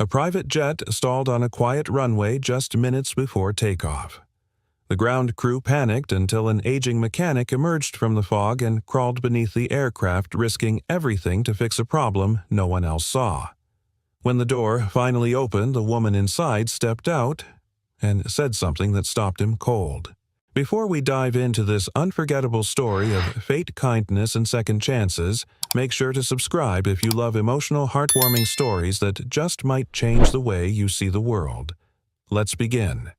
A private jet stalled on a quiet runway just minutes before takeoff. The ground crew panicked until an aging mechanic emerged from the fog and crawled beneath the aircraft, risking everything to fix a problem no one else saw. When the door finally opened, the woman inside stepped out and said something that stopped him cold. Before we dive into this unforgettable story of fate, kindness, and second chances, make sure to subscribe if you love emotional, heartwarming stories that just might change the way you see the world. Let's begin.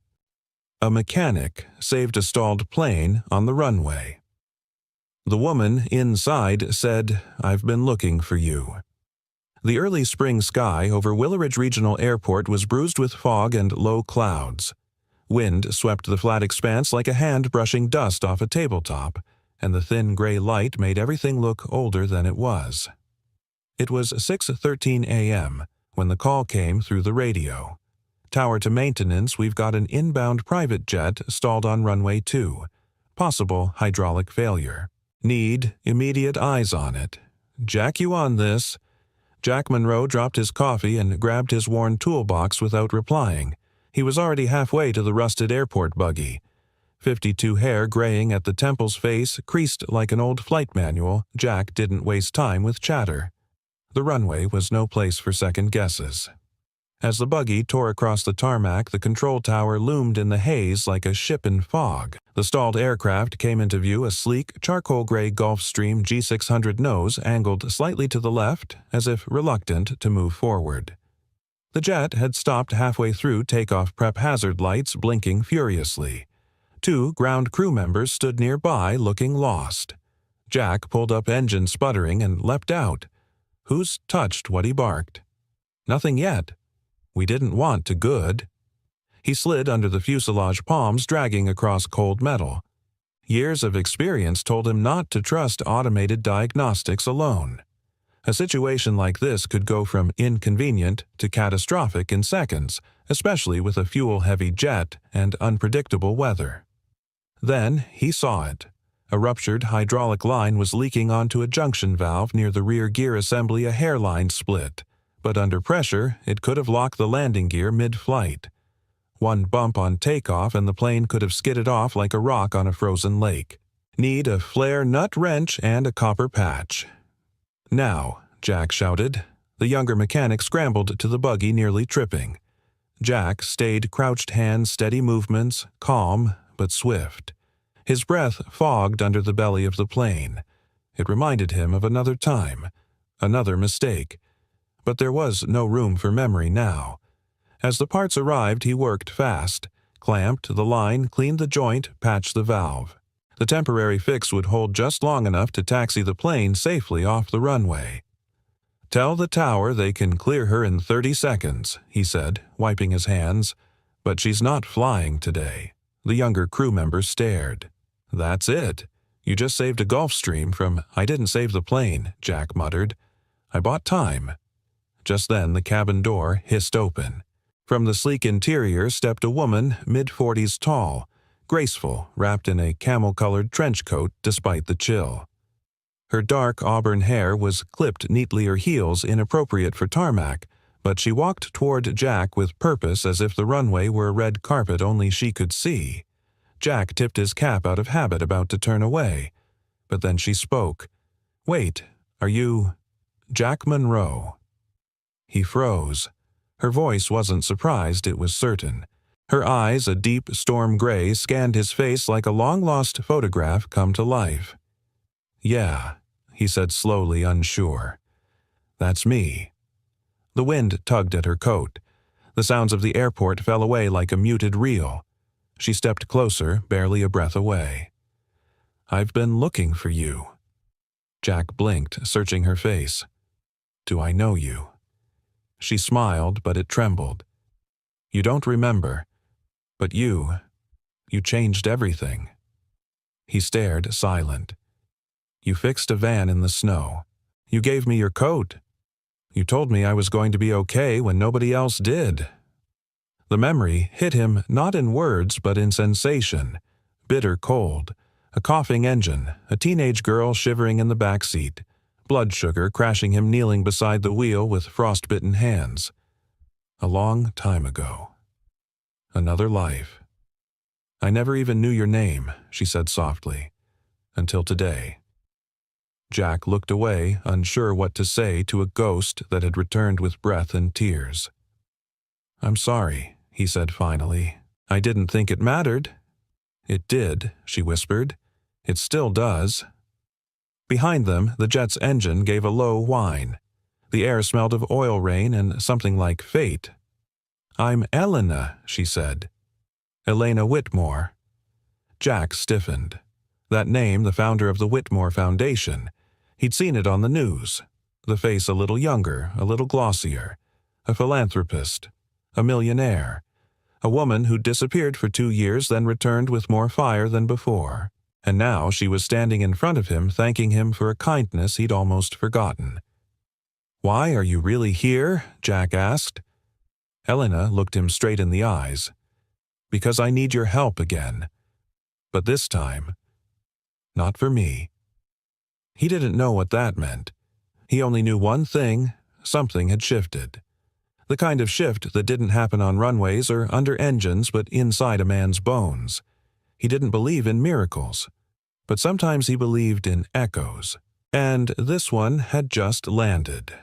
A mechanic saved a stalled plane on the runway. The woman inside said, "I've been looking for you." The early spring sky over Willow Ridge Regional Airport was bruised with fog and low clouds. Wind swept the flat expanse like a hand brushing dust off a tabletop, and the thin gray light made everything look older than it was. It was 6:13 a.m. when the call came through the radio. "Tower to maintenance, we've got an inbound private jet stalled on runway 2. Possible hydraulic failure. Need immediate eyes on it. Jack, you on this?" Jack Monroe dropped his coffee and grabbed his worn toolbox without replying. He was already halfway to the rusted airport buggy. 52 hair graying at the temple's face, creased like an old flight manual, Jack didn't waste time with chatter. The runway was no place for second guesses. As the buggy tore across the tarmac, the control tower loomed in the haze like a ship in fog. The stalled aircraft came into view, a sleek, charcoal-gray Gulfstream G600 nose angled slightly to the left, as if reluctant to move forward. The jet had stopped halfway through takeoff prep, hazard lights blinking furiously. 2 ground crew members stood nearby, looking lost. Jack pulled up, engine sputtering, and leapt out. Who's touched what he barked? Nothing yet. We didn't want to good. He slid under the fuselage palms, dragging across cold metal. Years of experience told him not to trust automated diagnostics alone. A situation like this could go from inconvenient to catastrophic in seconds, especially with a fuel-heavy jet and unpredictable weather. Then he saw it. A ruptured hydraulic line was leaking onto a junction valve near the rear gear assembly. A hairline split, but under pressure, it could have locked the landing gear mid-flight. One bump on takeoff and the plane could have skidded off like a rock on a frozen lake. Need a flare nut wrench and a copper patch. "Now," Jack shouted. The younger mechanic scrambled to the buggy, nearly tripping. Jack stayed, crouched hands, steady movements, calm but swift. His breath fogged under the belly of the plane. It reminded him of another time, another mistake. But there was no room for memory now. As the parts arrived, he worked fast, clamped the line, cleaned the joint, patched the valve. The temporary fix would hold just long enough to taxi the plane safely off the runway. "Tell the tower they can clear her in 30 seconds, he said, wiping his hands. "But she's not flying today." The younger crew member stared. "That's it. You just saved a Gulfstream from—" "I didn't save the plane," Jack muttered. "I bought time." Just then the cabin door hissed open. From the sleek interior stepped a woman, mid-40s tall, graceful, wrapped in a camel-colored trench coat despite the chill. Her dark auburn hair was clipped neatly, her heels inappropriate for tarmac, but she walked toward Jack with purpose, as if the runway were a red carpet only she could see. Jack tipped his cap out of habit, about to turn away. But then she spoke. "Wait, are you Jack Monroe?" He froze. Her voice wasn't surprised, it was certain. Her eyes, a deep storm gray, scanned his face like a long-lost photograph come to life. "Yeah," he said slowly, unsure. "That's me." The wind tugged at her coat. The sounds of the airport fell away like a muted reel. She stepped closer, barely a breath away. "I've been looking for you." Jack blinked, searching her face. "Do I know you?" She smiled, but it trembled. "You don't remember, but you changed everything." He stared, silent. "You fixed a van in the snow. You gave me your coat. You told me I was going to be okay when nobody else did." The memory hit him not in words but in sensation, bitter cold. A coughing engine, a teenage girl shivering in the back seat, blood sugar crashing him, kneeling beside the wheel with frostbitten hands. A long time ago. Another life. I never even knew your name, she said softly, until today. Jack looked away, unsure what to say to a ghost that had returned with breath and tears. I'm sorry, he said finally. I didn't think it mattered. It did, she whispered. It still does. Behind them, the jet's engine gave a low whine. The air smelled of oil rain and something like fate. I'm Elena, she said. Elena Whitmore. Jack stiffened. That name, the founder of the Whitmore Foundation. He'd seen it on the news. The face a little younger, a little glossier. A philanthropist. A millionaire. A woman who'd disappeared for 2 years, then returned with more fire than before. And now she was standing in front of him, thanking him for a kindness he'd almost forgotten. Why are you really here? Jack asked. Elena looked him straight in the eyes. Because I need your help again. But this time, not for me. He didn't know what that meant. He only knew one thing: something had shifted. The kind of shift that didn't happen on runways or under engines but inside a man's bones. He didn't believe in miracles, but sometimes he believed in echoes. And this one had just landed.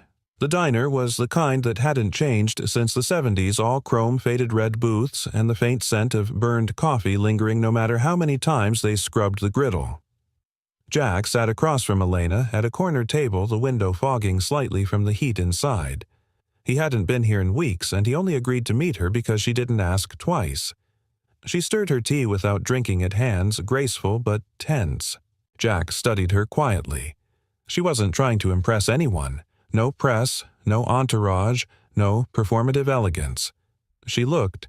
The diner was the kind that hadn't changed since the 70s, all chrome faded red booths and the faint scent of burned coffee lingering no matter how many times they scrubbed the griddle. Jack sat across from Elena at a corner table, the window fogging slightly from the heat inside. He hadn't been here in weeks, and he only agreed to meet her because she didn't ask twice. She stirred her tea without drinking it, hands graceful but tense. Jack studied her quietly. She wasn't trying to impress anyone. No press, no entourage, no performative elegance. She looked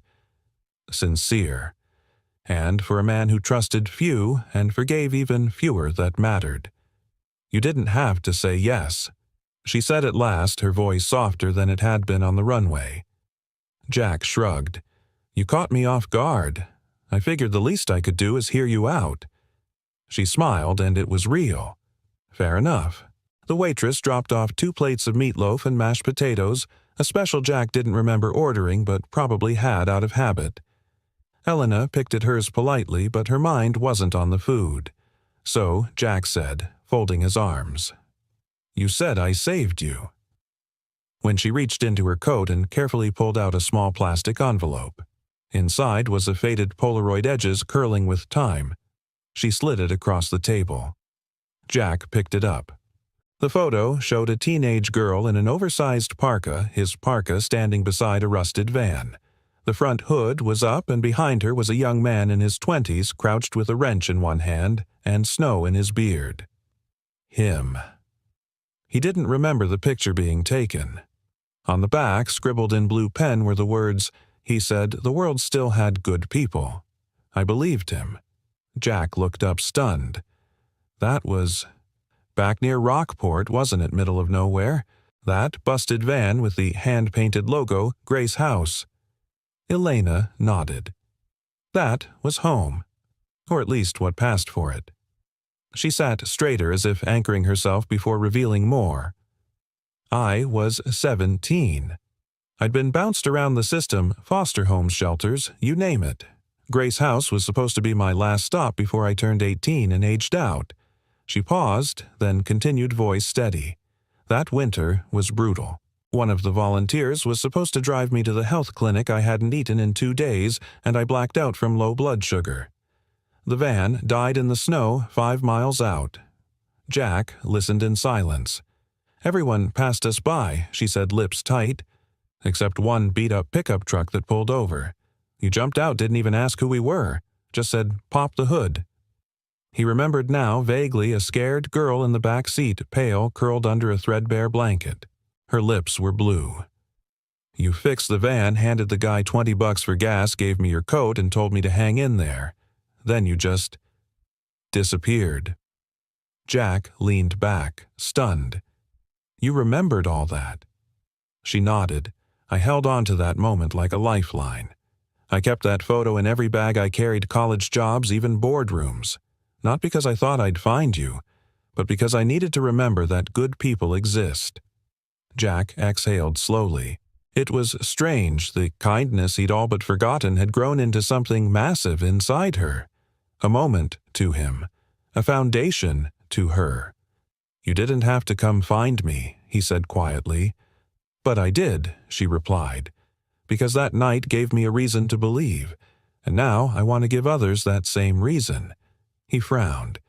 sincere. And for a man who trusted few and forgave even fewer that mattered. You didn't have to say yes. She said at last, her voice softer than it had been on the runway. Jack shrugged. You caught me off guard. I figured the least I could do is hear you out. She smiled, and it was real. Fair enough. The waitress dropped off 2 plates of meatloaf and mashed potatoes, a special Jack didn't remember ordering but probably had out of habit. Elena picked at hers politely, but her mind wasn't on the food. So Jack said, folding his arms, You said I saved you. When she reached into her coat and carefully pulled out a small plastic envelope. Inside was a faded Polaroid, edges curling with time. She slid it across the table. Jack picked it up. The photo showed a teenage girl in an oversized parka, his parka standing beside a rusted van. The front hood was up, and behind her was a young man in his 20s, crouched with a wrench in one hand and snow in his beard. Him. He didn't remember the picture being taken. On the back, scribbled in blue pen, were the words, he said, the world still had good people. I believed him. Jack looked up stunned. That was back near Rockport, wasn't it, middle of nowhere? That busted van with the hand-painted logo, Grace House. Elena nodded. That was home, or at least what passed for it. She sat straighter as if anchoring herself before revealing more. I was 17. I'd been bounced around the system, foster homes, shelters, you name it. Grace House was supposed to be my last stop before I turned 18 and aged out. She paused, then continued, voice steady. That winter was brutal. One of the volunteers was supposed to drive me to the health clinic. I hadn't eaten in 2 days, and I blacked out from low blood sugar. The van died in the snow 5 miles out. Jack listened in silence. Everyone passed us by, she said, lips tight, except one beat-up pickup truck that pulled over. You jumped out, didn't even ask who we were, just said, pop the hood. He remembered now, vaguely, a scared girl in the back seat, pale, curled under a threadbare blanket. Her lips were blue. You fixed the van, handed the guy $20 for gas, gave me your coat, and told me to hang in there. Then you just disappeared. Jack leaned back, stunned. You remembered all that. She nodded. I held on to that moment like a lifeline. I kept that photo in every bag I carried, college jobs, even boardrooms. Not because I thought I'd find you, but because I needed to remember that good people exist. Jack exhaled slowly. It was strange. The kindness he'd all but forgotten had grown into something massive inside her. A moment to him. A foundation to her. "You didn't have to come find me," he said quietly. "But I did," she replied, "because that night gave me a reason to believe, and now I want to give others that same reason." He frowned.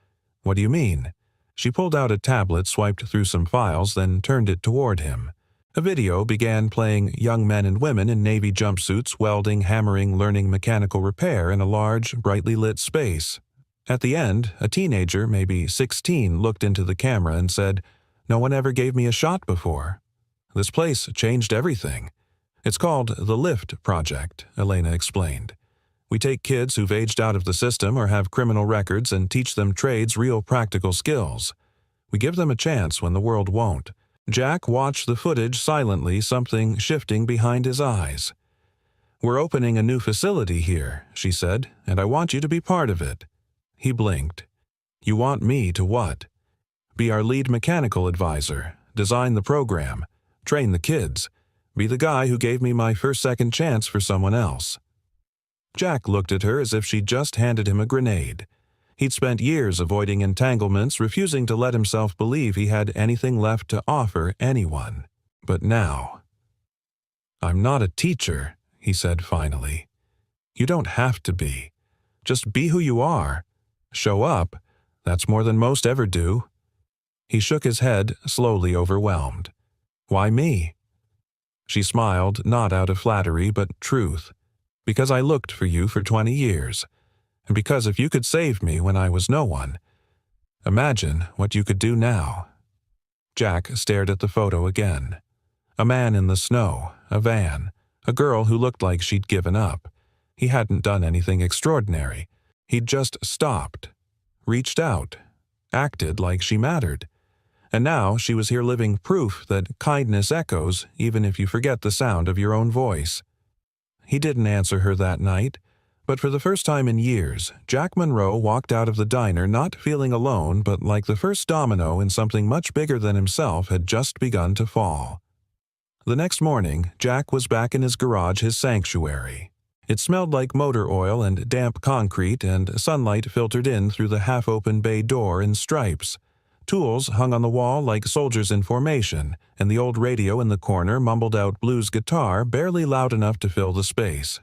"What do you mean?" She pulled out a tablet, swiped through some files, then turned it toward him. A video began playing young men and women in navy jumpsuits welding, hammering, learning mechanical repair in a large, brightly lit space. At the end, a teenager, maybe 16, looked into the camera and said, "No one ever gave me a shot before. This place changed everything." "It's called the Lift Project," Elena explained. "We take kids who've aged out of the system or have criminal records and teach them trades, real practical skills. We give them a chance when the world won't." Jack watched the footage silently, something shifting behind his eyes. "We're opening a new facility here," she said, "and I want you to be part of it." He blinked. "You want me to what?" "Be our lead mechanical advisor, design the program, train the kids, be the guy who gave me my second chance for someone else." Jack looked at her as if she'd just handed him a grenade. He'd spent years avoiding entanglements, refusing to let himself believe he had anything left to offer anyone. But now... "I'm not a teacher," he said finally. "You don't have to be. Just be who you are. Show up. That's more than most ever do." He shook his head, slowly overwhelmed. "Why me?" She smiled, not out of flattery, but truth. "Because I looked for you for 20 years. And because if you could save me when I was no one, imagine what you could do now." Jack stared at the photo again. A man in the snow, a van, a girl who looked like she'd given up. He hadn't done anything extraordinary. He'd just stopped, reached out, acted like she mattered. And now she was here living proof that kindness echoes even if you forget the sound of your own voice. He didn't answer her that night. But for the first time in years, Jack Monroe walked out of the diner not feeling alone, but like the first domino in something much bigger than himself had just begun to fall. The next morning, Jack was back in his garage, his sanctuary. It smelled like motor oil and damp concrete, and sunlight filtered in through the half-open bay door in stripes. Tools hung on the wall like soldiers in formation, and the old radio in the corner mumbled out blues guitar barely loud enough to fill the space.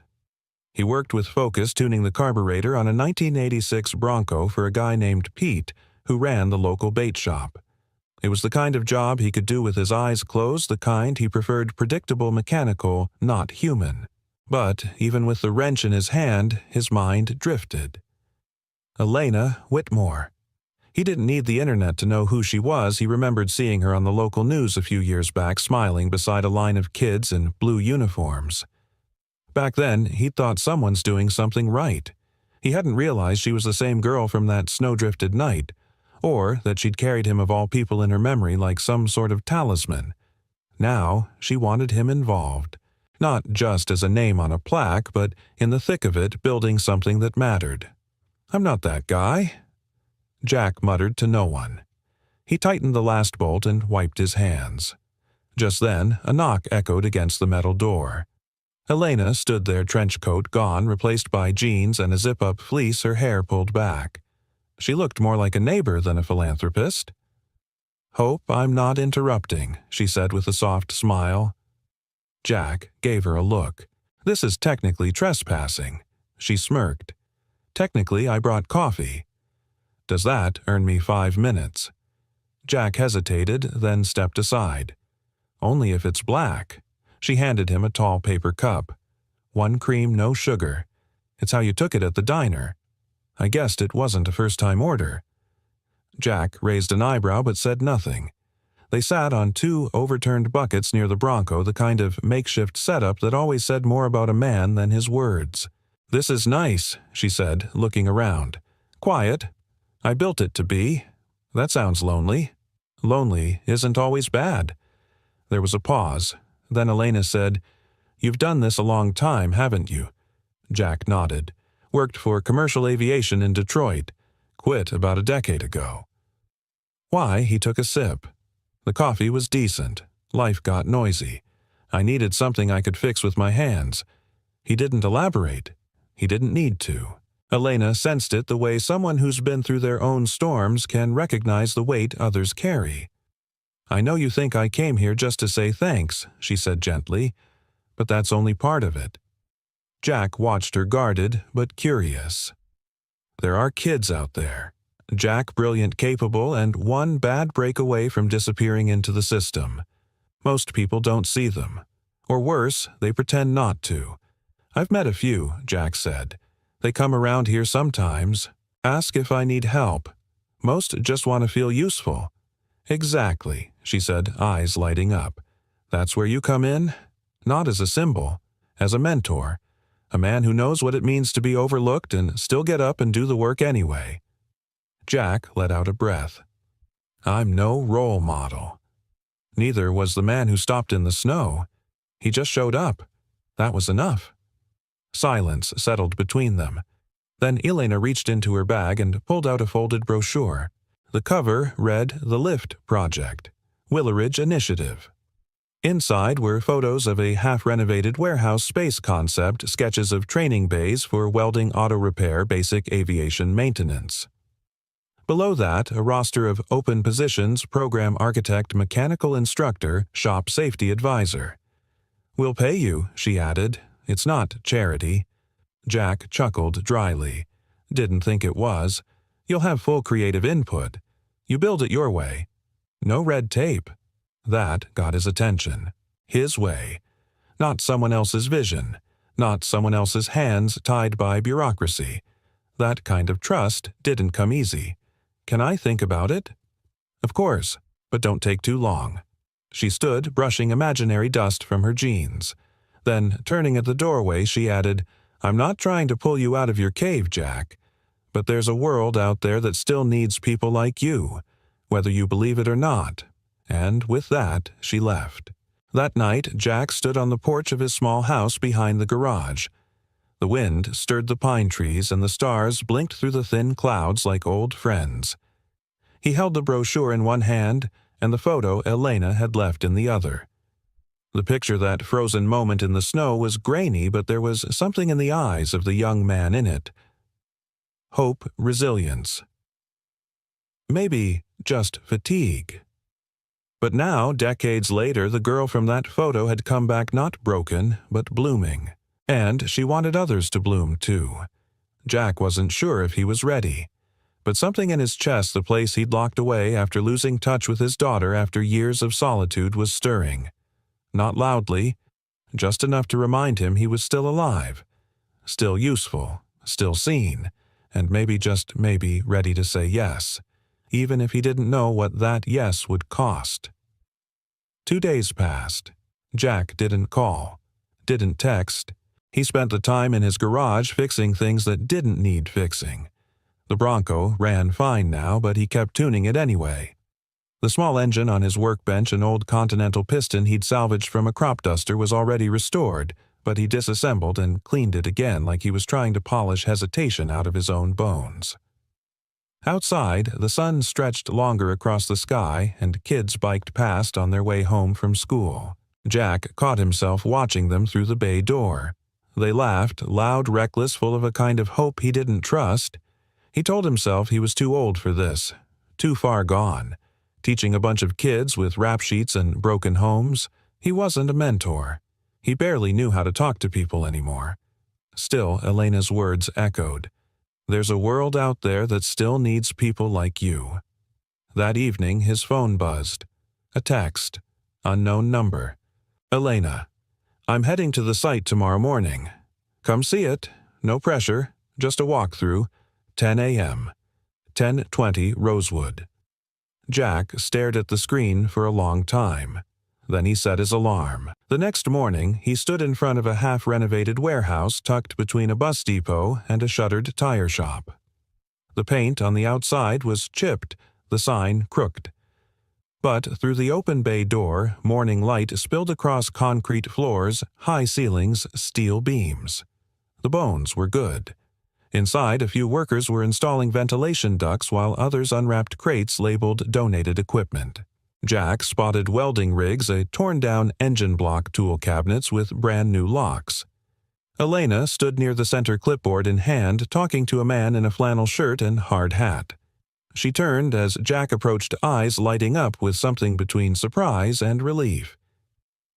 He worked with focus, tuning the carburetor on a 1986 Bronco for a guy named Pete, who ran the local bait shop. It was the kind of job he could do with his eyes closed, the kind he preferred predictable, mechanical, not human. But even with the wrench in his hand, his mind drifted. Elena Whitmore. He didn't need the internet to know who she was. He remembered seeing her on the local news a few years back, smiling beside a line of kids in blue uniforms. Back then, he'd thought someone's doing something right. He hadn't realized she was the same girl from that snow-drifted night, or that she'd carried him of all people in her memory like some sort of talisman. Now, she wanted him involved. Not just as a name on a plaque, but in the thick of it, building something that mattered. "I'm not that guy." Jack muttered to no one. He tightened the last bolt and wiped his hands. Just then, a knock echoed against the metal door. Elena stood there, trench coat gone, replaced by jeans and a zip-up fleece, her hair pulled back. She looked more like a neighbor than a philanthropist. "Hope I'm not interrupting," she said with a soft smile. Jack gave her a look. "This is technically trespassing." She smirked. "Technically, I brought coffee." "Does that earn me 5 minutes?" Jack hesitated, then stepped aside. "Only if it's black." She handed him a tall paper cup. "1 cream, no sugar. It's how you took it at the diner. I guessed it wasn't a first-time order." Jack raised an eyebrow but said nothing. They sat on 2 overturned buckets near the Bronco, the kind of makeshift setup that always said more about a man than his words. "This is nice," she said, looking around. "Quiet. I built it to be. That sounds lonely." "Lonely isn't always bad." There was a pause. Then Elena said, "You've done this a long time, haven't you?" Jack nodded. "Worked for commercial aviation in Detroit. Quit about a decade ago." Why, he took a sip. The coffee was decent. Life got noisy. I needed something I could fix with my hands. He didn't elaborate. He didn't need to. Elena sensed it the way someone who's been through their own storms can recognize the weight others carry. I know you think I came here just to say thanks, she said gently, but that's only part of it. Jack watched her guarded but curious. There are kids out there. Jack brilliant, capable, and one bad break away from disappearing into the system. Most people don't see them. Or worse, they pretend not to. I've met a few, Jack said. They come around here sometimes, ask if I need help. Most just want to feel useful. Exactly, she said, eyes lighting up. That's where you come in? Not as a symbol, as a mentor. A man who knows what it means to be overlooked and still get up and do the work anyway. Jack let out a breath. I'm no role model. Neither was the man who stopped in the snow. He just showed up. That was enough. Silence settled between them. Then Elena reached into her bag and pulled out a folded brochure. The cover read The Lift Project, Willeridge Initiative. Inside were photos of a half-renovated warehouse space concept, sketches of training bays for welding, auto repair, basic aviation maintenance. Below that, a roster of open positions: program architect, mechanical instructor, shop safety advisor. We'll pay you, she added. It's not charity. Jack chuckled dryly. Didn't think it was. You'll have full creative input. You build it your way. No red tape. That got his attention. His way. Not someone else's vision. Not someone else's hands tied by bureaucracy. That kind of trust didn't come easy. Can I think about it? Of course, but don't take too long. She stood, brushing imaginary dust from her jeans. Then, turning at the doorway, she added, I'm not trying to pull you out of your cave, Jack. But there's a world out there that still needs people like you, whether you believe it or not. And with that, she left. That night, Jack stood on the porch of his small house behind the garage. The wind stirred the pine trees and the stars blinked through the thin clouds like old friends. He held the brochure in one hand and the photo Elena had left in the other. The picture, that frozen moment in the snow, was grainy, but there was something in the eyes of the young man in it. Hope, resilience. Maybe just fatigue. But now, decades later, the girl from that photo had come back not broken, but blooming. And she wanted others to bloom, too. Jack wasn't sure if he was ready. But something in his chest, the place he'd locked away after losing touch with his daughter after years of solitude, was stirring. Not loudly, just enough to remind him he was still alive, still useful, still seen, and maybe, just maybe, ready to say yes, even if he didn't know what that yes would cost. 2 days passed. Jack didn't call, didn't text. He spent the time in his garage fixing things that didn't need fixing. The Bronco ran fine now, but he kept tuning it anyway. The small engine on his workbench, an old Continental piston he'd salvaged from a crop duster, was already restored, but he disassembled and cleaned it again like he was trying to polish hesitation out of his own bones. Outside, the sun stretched longer across the sky, and kids biked past on their way home from school. Jack caught himself watching them through the bay door. They laughed, loud, reckless, full of a kind of hope he didn't trust. He told himself he was too old for this, too far gone. Teaching a bunch of kids with rap sheets and broken homes, he wasn't a mentor. He barely knew how to talk to people anymore. Still, Elena's words echoed. There's a world out there that still needs people like you. That evening, his phone buzzed. A text. Unknown number. Elena, I'm heading to the site tomorrow morning. Come see it. No pressure. Just a walkthrough. 10 a.m. 10:20 Rosewood. Jack stared at the screen for a long time. Then he set his alarm. The next morning, he stood in front of a half-renovated warehouse tucked between a bus depot and a shuttered tire shop. The paint on the outside was chipped, the sign crooked. But through the open bay door, morning light spilled across concrete floors, high ceilings, steel beams. The bones were good. Inside, a few workers were installing ventilation ducts while others unwrapped crates labeled donated equipment. Jack spotted welding rigs, a torn-down engine block tool cabinets with brand-new locks. Elena stood near the center clipboard in hand, talking to a man in a flannel shirt and hard hat. She turned as Jack approached, eyes lighting up with something between surprise and relief.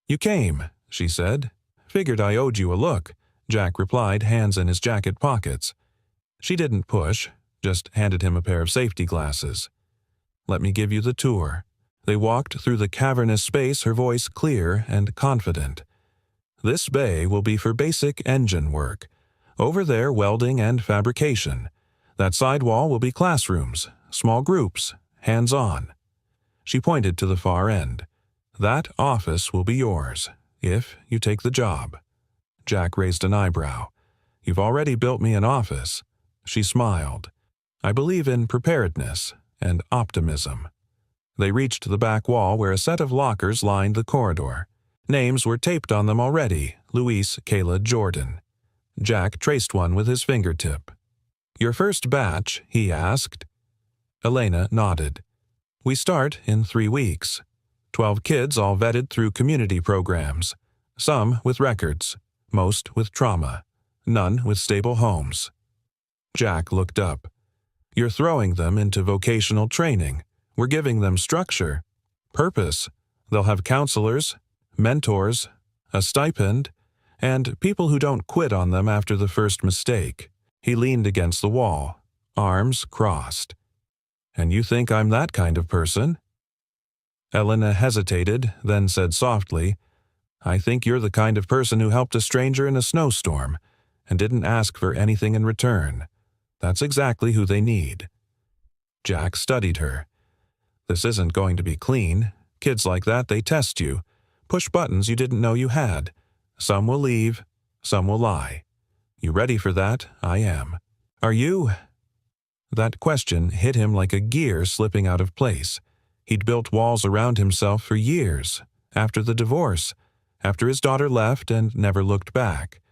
"You came," she said. "Figured I owed you a look," Jack replied, hands in his jacket pockets. She didn't push, just handed him a pair of safety glasses. "Let me give you the tour." They walked through the cavernous space, her voice clear and confident. "This bay will be for basic engine work. Over there, welding and fabrication. That side wall will be classrooms, small groups, hands-on." She pointed to the far end. "That office will be yours, if you take the job." Jack raised an eyebrow. "You've already built me an office." She smiled. "I believe in preparedness and optimism." They reached the back wall where a set of lockers lined the corridor. Names were taped on them already: Luis, Kayla, Jordan. Jack traced one with his fingertip. "Your first batch?" he asked. Elena nodded. "We start in 3 weeks. 12 kids all vetted through community programs. Some with records, most with trauma, none with stable homes." Jack looked up. "You're throwing them into vocational training. We're giving them structure, purpose. They'll have counselors, mentors, a stipend, and people who don't quit on them after the first mistake." He leaned against the wall, arms crossed. "And you think I'm that kind of person?" Elena hesitated, then said softly, "I think you're the kind of person who helped a stranger in a snowstorm and didn't ask for anything in return. That's exactly who they need." Jack studied her. "This isn't going to be clean. Kids like that, they test you, push buttons you didn't know you had. Some will leave, some will lie. You ready for that? I am. Are you?" That question hit him like a gear slipping out of place. He'd built walls around himself for years, after the divorce, after his daughter left and never looked back,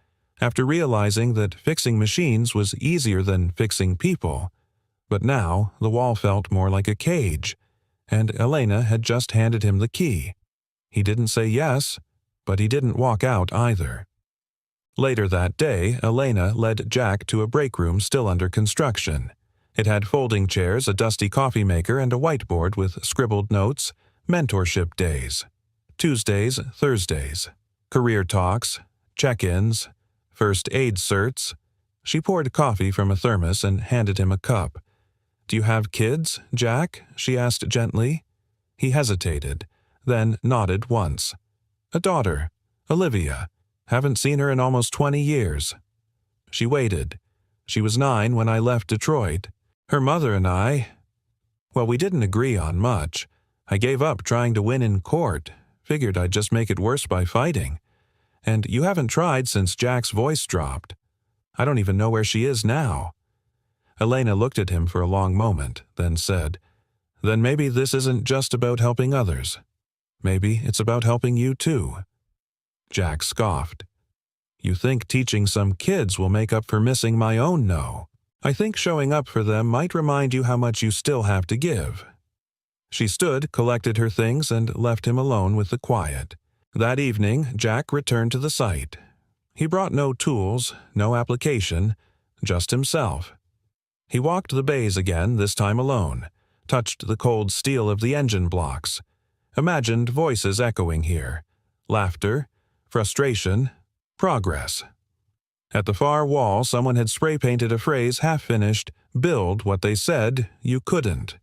after realizing that fixing machines was easier than fixing people. But now the wall felt more like a cage, and Elena had just handed him the key. He didn't say yes, but he didn't walk out either. Later that day, Elena led Jack to a break room still under construction. It had folding chairs, a dusty coffee maker, and a whiteboard with scribbled notes: mentorship days, Tuesdays, Thursdays, career talks, check-ins, first aid certs. She poured coffee from a thermos and handed him a cup. "Do you have kids, Jack?" she asked gently. He hesitated, then nodded once. "A daughter, Olivia. Haven't seen her in almost 20 years. She waited. She was 9 when I left Detroit. Her mother and well, we didn't agree on much. I gave up trying to win in court, figured I'd just make it worse by fighting. And you haven't tried since Jack's voice dropped. I don't even know where she is now." Elena looked at him for a long moment, then said, "Then maybe this isn't just about helping others. Maybe it's about helping you too." Jack scoffed. "You think teaching some kids will make up for missing my own no? I think showing up for them might remind you how much you still have to give." She stood, collected her things, and left him alone with the quiet. That evening, Jack returned to the site. He brought no tools, no application, just himself. He walked the bays again, this time alone, touched the cold steel of the engine blocks, imagined voices echoing here: laughter, frustration, progress. At the far wall, someone had spray-painted a phrase half-finished: "Build what they said you couldn't."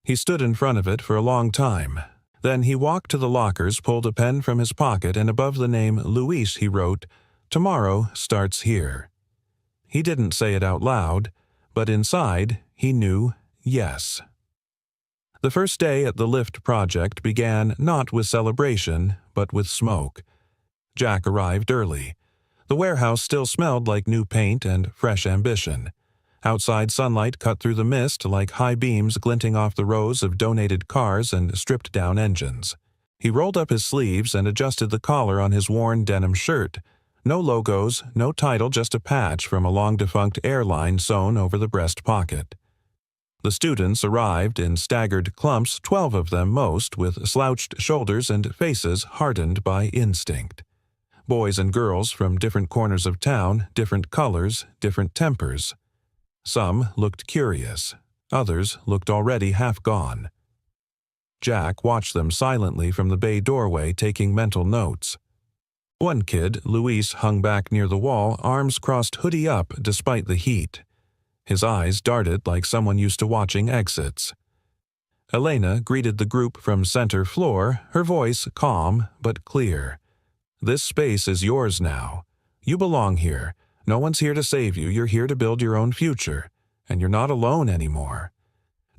He stood in front of it for a long time. Then he walked to the lockers, pulled a pen from his pocket, and above the name Luis he wrote, "Tomorrow starts here." He didn't say it out loud, but inside he knew yes. The first day at the lift project began not with celebration, but with smoke. Jack arrived early. The warehouse still smelled like new paint and fresh ambition. Outside sunlight cut through the mist like high beams glinting off the rows of donated cars and stripped-down engines. He rolled up his sleeves and adjusted the collar on his worn denim shirt. No logos, no title, just a patch from a long-defunct airline sewn over the breast pocket. The students arrived in staggered clumps, 12 of them most, with slouched shoulders and faces hardened by instinct. Boys and girls from different corners of town, different colors, different tempers. Some looked curious. Others looked already half gone. Jack watched them silently from the bay doorway, taking mental notes. One kid, Luis, hung back near the wall, arms crossed hoodie up despite the heat. His eyes darted like someone used to watching exits. Elena greeted the group from center floor, her voice calm but clear. "This space is yours now. You belong here. No one's here to save you. You're here to build your own future. And you're not alone anymore."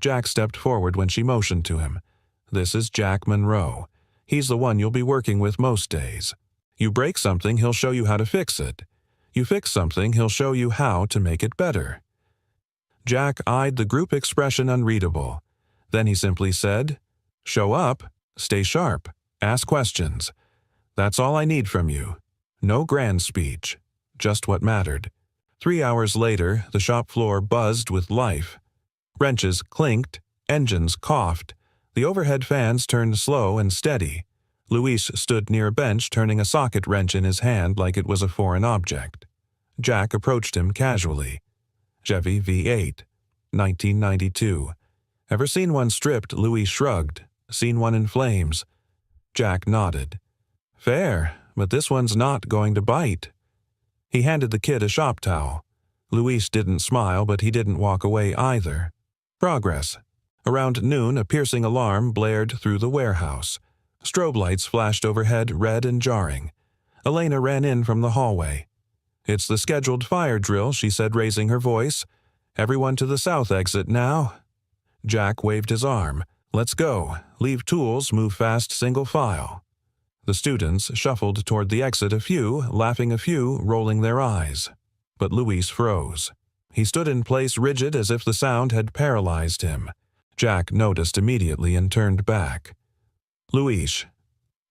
Jack stepped forward when she motioned to him. "This is Jack Monroe. He's the one you'll be working with most days. You break something, he'll show you how to fix it. You fix something, he'll show you how to make it better." Jack eyed the group, expression unreadable. Then he simply said, "Show up, stay sharp, ask questions. That's all I need from you. No grand speech, just what mattered." 3 hours later, the shop floor buzzed with life. Wrenches clinked, engines coughed. The overhead fans turned slow and steady. Luis stood near a bench, turning a socket wrench in his hand like it was a foreign object. Jack approached him casually. "Chevy V8, 1992. Ever seen one stripped?" Luis shrugged. "Seen one in flames." Jack nodded. "Fair, but this one's not going to bite." He handed the kid a shop towel. Luis didn't smile, but he didn't walk away either. Progress. Around noon, a piercing alarm blared through the warehouse. Strobe lights flashed overhead, red and jarring. Elena ran in from the hallway. "It's the scheduled fire drill," she said, raising her voice. "Everyone to the south exit now." Jack waved his arm. "Let's go. Leave tools, move fast, single file." The students shuffled toward the exit, a few, laughing, a few, rolling their eyes. But Luis froze. He stood in place, rigid, as if the sound had paralyzed him. Jack noticed immediately and turned back. "Luis."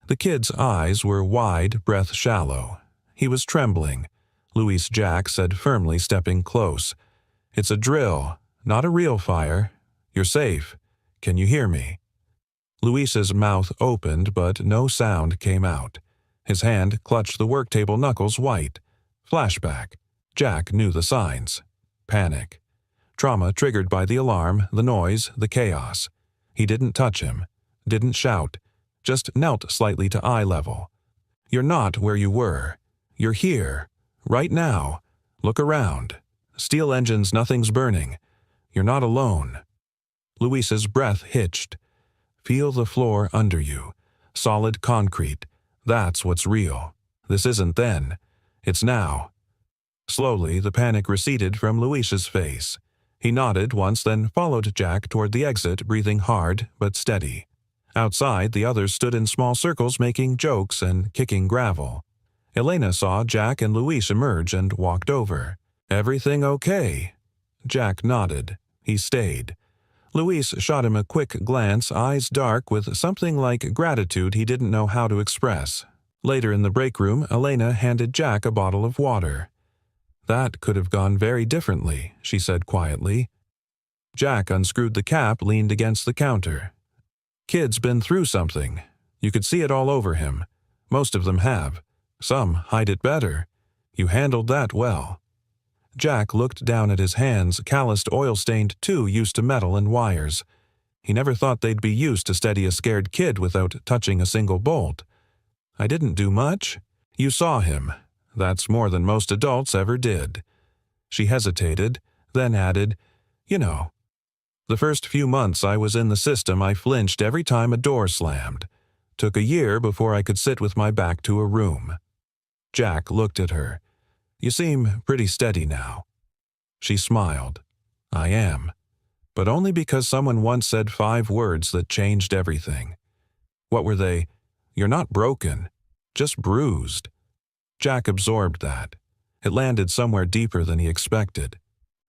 The kid's eyes were wide, breath shallow. He was trembling. "Luis," Jack said firmly, stepping close. "It's a drill, not a real fire. You're safe. Can you hear me?" Luis's mouth opened, but no sound came out. His hand clutched the work table, knuckles white. Flashback. Jack knew the signs. Panic. Trauma triggered by the alarm, the noise, the chaos. He didn't touch him. Didn't shout. Just knelt slightly to eye level. "You're not where you were. You're here. Right now. Look around. Steel engines, nothing's burning. You're not alone." Luis's breath hitched. "Feel the floor under you. Solid concrete. That's what's real. This isn't then. It's now." Slowly, the panic receded from Luis's face. He nodded once, then followed Jack toward the exit, breathing hard but steady. Outside, the others stood in small circles, making jokes and kicking gravel. Elena saw Jack and Luis emerge and walked over. "Everything okay?" Jack nodded. He stayed. Luis shot him a quick glance, eyes dark with something like gratitude he didn't know how to express. Later in the break room, Elena handed Jack a bottle of water. "That could have gone very differently," she said quietly. Jack unscrewed the cap, leaned against the counter. "Kid's been through something. You could see it all over him. Most of them have. Some hide it better. You handled that well." Jack looked down at his hands, calloused, oil-stained too, used to metal and wires. He never thought they'd be used to steady a scared kid without touching a single bolt. "I didn't do much. You saw him. That's more than most adults ever did." She hesitated, then added, "You know, the first few months I was in the system, I flinched every time a door slammed. Took a year before I could sit with my back to a room." Jack looked at her. "You seem pretty steady now." She smiled. "I am. But only because someone once said 5 words that changed everything." "What were they?" "You're not broken. Just bruised." Jack absorbed that. It landed somewhere deeper than he expected.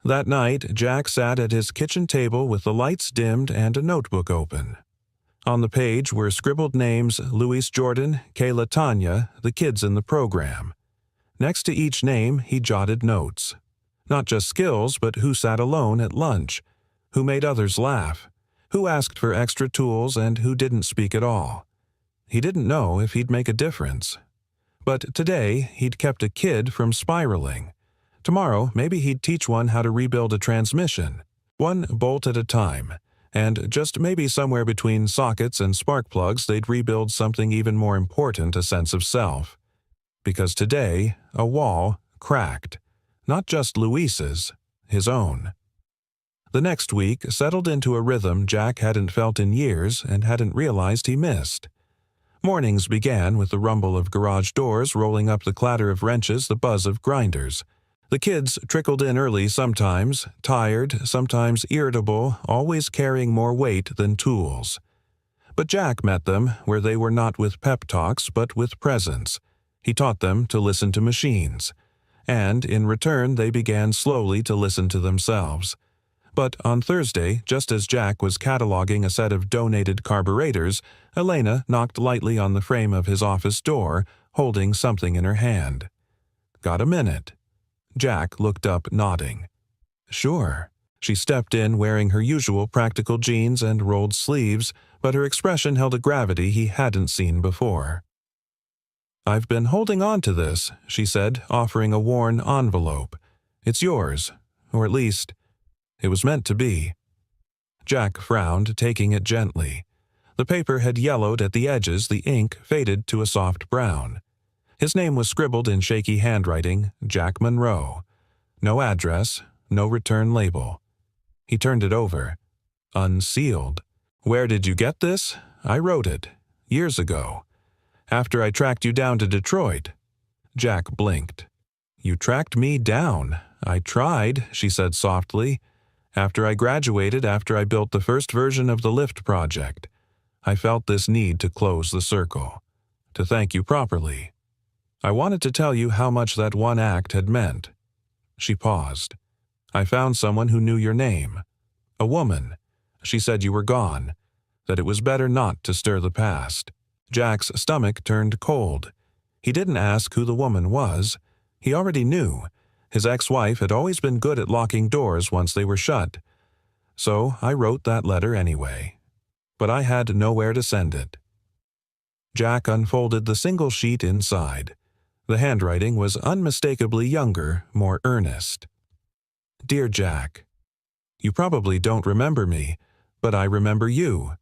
That night, Jack sat at his kitchen table with the lights dimmed and a notebook open. On the page were scribbled names: Luis Jordan, Kayla Tanya, the kids in the program. Next to each name, he jotted notes. Not just skills, but who sat alone at lunch, who made others laugh, who asked for extra tools, and who didn't speak at all. He didn't know if he'd make a difference. But today, he'd kept a kid from spiraling. Tomorrow, maybe he'd teach one how to rebuild a transmission, one bolt at a time, and just maybe somewhere between sockets and spark plugs they'd rebuild something even more important, a sense of self. Because today, a wall cracked. Not just Luis's, his own. The next week settled into a rhythm Jack hadn't felt in years and hadn't realized he missed. Mornings began with the rumble of garage doors rolling up, the clatter of wrenches, the buzz of grinders. The kids trickled in early sometimes, tired, sometimes irritable, always carrying more weight than tools. But Jack met them where they were, not with pep talks but with presence. He taught them to listen to machines. And in return they began slowly to listen to themselves. But on Thursday, just as Jack was cataloging a set of donated carburetors, Elena knocked lightly on the frame of his office door, holding something in her hand. "Got a minute?" Jack looked up, nodding. "Sure." She stepped in wearing her usual practical jeans and rolled sleeves, but her expression held a gravity he hadn't seen before. "I've been holding on to this," she said, offering a worn envelope. "It's yours, or at least, it was meant to be." Jack frowned, taking it gently. The paper had yellowed at the edges, the ink faded to a soft brown. His name was scribbled in shaky handwriting, Jack Monroe. No address, no return label. He turned it over. Unsealed. "Where did you get this?" "I wrote it. Years ago. After I tracked you down to Detroit." Jack blinked. "You tracked me down." "I tried," she said softly. "After I graduated, after I built the first version of the lift project, I felt this need to close the circle. To thank you properly. I wanted to tell you how much that one act had meant." She paused. "I found someone who knew your name. A woman. She said you were gone, that it was better not to stir the past." Jack's stomach turned cold. He didn't ask who the woman was. He already knew. His ex-wife had always been good at locking doors once they were shut. "So I wrote that letter anyway. But I had nowhere to send it." Jack unfolded the single sheet inside. The handwriting was unmistakably younger, more earnest. "Dear Jack, you probably don't remember me, but I remember you.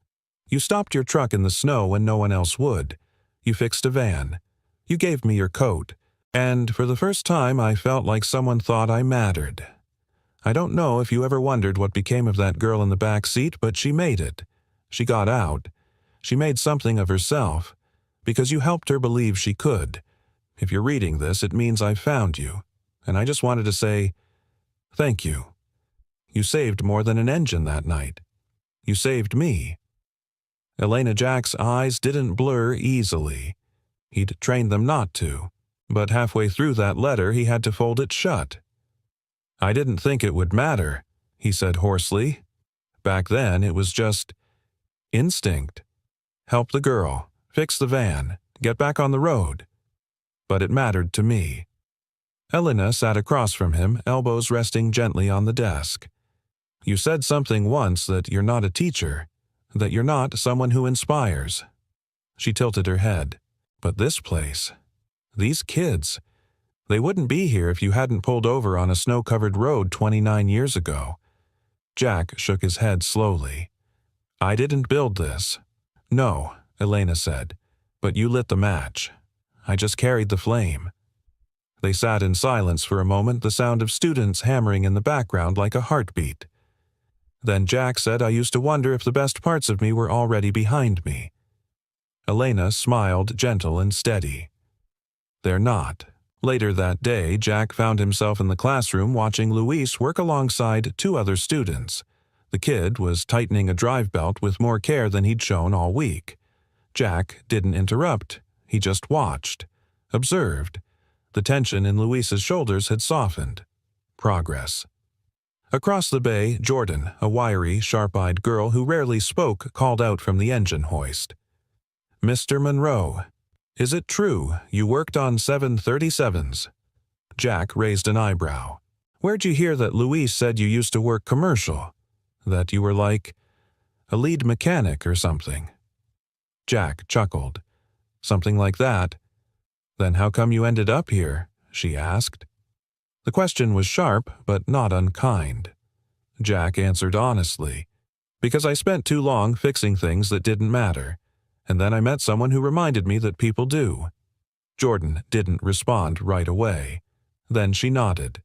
You stopped your truck in the snow when no one else would. You fixed a van. You gave me your coat. And for the first time I felt like someone thought I mattered. I don't know if you ever wondered what became of that girl in the back seat, but she made it. She got out. She made something of herself, because you helped her believe she could. If you're reading this, it means I found you, and I just wanted to say, thank you. You saved more than an engine that night. You saved me." Elena Jack's eyes didn't blur easily. He'd trained them not to, but halfway through that letter he had to fold it shut. "I didn't think it would matter," he said hoarsely. "Back then it was just instinct. Help the girl, fix the van, get back on the road. But it mattered to me." Elena sat across from him, elbows resting gently on the desk. "You said something once, that you're not a teacher, that you're not someone who inspires." She tilted her head. "But this place, these kids, they wouldn't be here if you hadn't pulled over on a snow-covered road 29 years ago." Jack shook his head slowly. "I didn't build this." "No," Elena said, "but you lit the match. I just carried the flame." They sat in silence for a moment, the sound of students hammering in the background like a heartbeat. Then Jack said, "I used to wonder if the best parts of me were already behind me." Elena smiled, gentle and steady. "They're not." Later that day, Jack found himself in the classroom watching Luis work alongside 2 other students. The kid was tightening a drive belt with more care than he'd shown all week. Jack didn't interrupt. He just watched, observed. The tension in Luis's shoulders had softened. Progress. Across the bay, Jordan, a wiry, sharp-eyed girl who rarely spoke, called out from the engine hoist. "Mr. Monroe, is it true you worked on 737s?" Jack raised an eyebrow. "Where'd you hear that Luis said you used to work commercial?" That you were like a lead mechanic or something." Jack chuckled. "Something like that? Then how come you ended up here?" she asked. The question was sharp, but not unkind. Jack answered honestly. "Because I spent too long fixing things that didn't matter, and then I met someone who reminded me that people do." Jordan didn't respond right away. Then she nodded.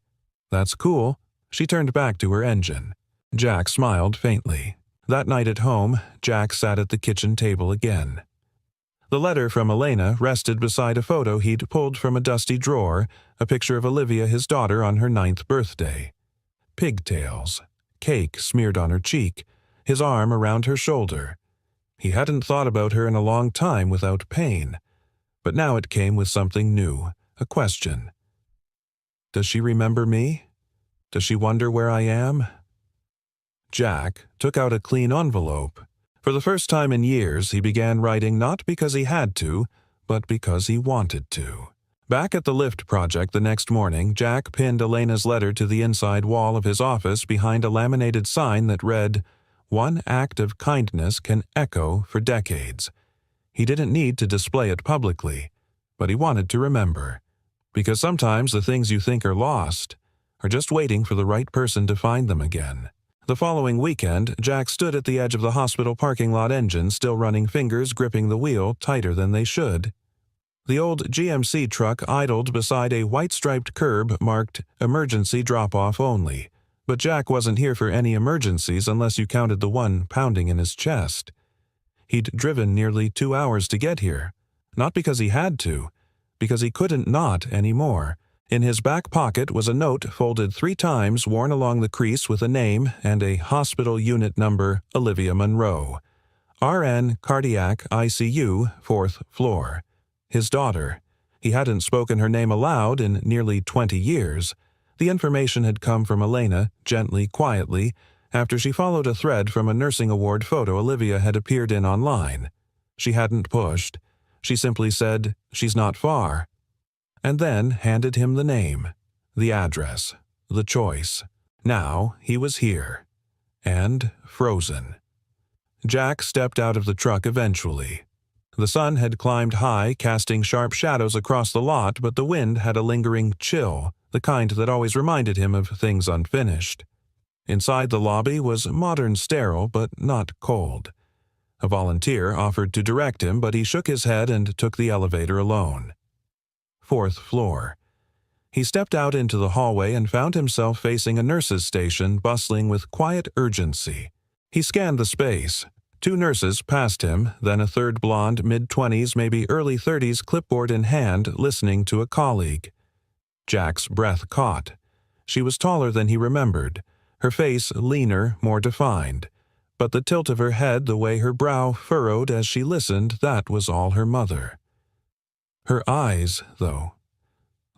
"That's cool." She turned back to her engine. Jack smiled faintly. That night at home, Jack sat at the kitchen table again. The letter from Elena rested beside a photo he'd pulled from a dusty drawer, a picture of Olivia, his daughter, on her 9th birthday. Pigtails, cake smeared on her cheek, his arm around her shoulder. He hadn't thought about her in a long time without pain, but now it came with something new, a question. Does she remember me? Does she wonder where I am? Jack took out a clean envelope. For the first time in years, he began writing not because he had to, but because he wanted to. Back at the lift project the next morning, Jack pinned Elena's letter to the inside wall of his office behind a laminated sign that read, "One act of kindness can echo for decades." He didn't need to display it publicly, but he wanted to remember. Because sometimes the things you think are lost are just waiting for the right person to find them again. The following weekend, Jack stood at the edge of the hospital parking lot, engine still running, fingers gripping the wheel tighter than they should. The old GMC truck idled beside a white-striped curb marked "Emergency Drop-Off Only," but Jack wasn't here for any emergencies unless you counted the one pounding in his chest. He'd driven nearly 2 hours to get here, not because he had to, because he couldn't not anymore. In his back pocket was a note folded 3 times, worn along the crease with a name and a hospital unit number, Olivia Monroe. RN Cardiac ICU, 4th floor. His daughter. He hadn't spoken her name aloud in nearly 20 years. The information had come from Elena, gently, quietly, after she followed a thread from a nursing award photo Olivia had appeared in online. She hadn't pushed. She simply said, "She's not far," and then handed him the name, the address, the choice. Now he was here. And frozen. Jack stepped out of the truck eventually. The sun had climbed high, casting sharp shadows across the lot, but the wind had a lingering chill, the kind that always reminded him of things unfinished. Inside the lobby was modern, sterile, but not cold. A volunteer offered to direct him, but he shook his head and took the elevator alone. 4th floor. He stepped out into the hallway and found himself facing a nurse's station bustling with quiet urgency. He scanned the space. 2 nurses passed him, then a third blonde, mid-20s, maybe early 30s, clipboard in hand, listening to a colleague. Jack's breath caught. She was taller than he remembered, her face leaner, more defined. But the tilt of her head, the way her brow furrowed as she listened, that was all her mother. Her eyes, though,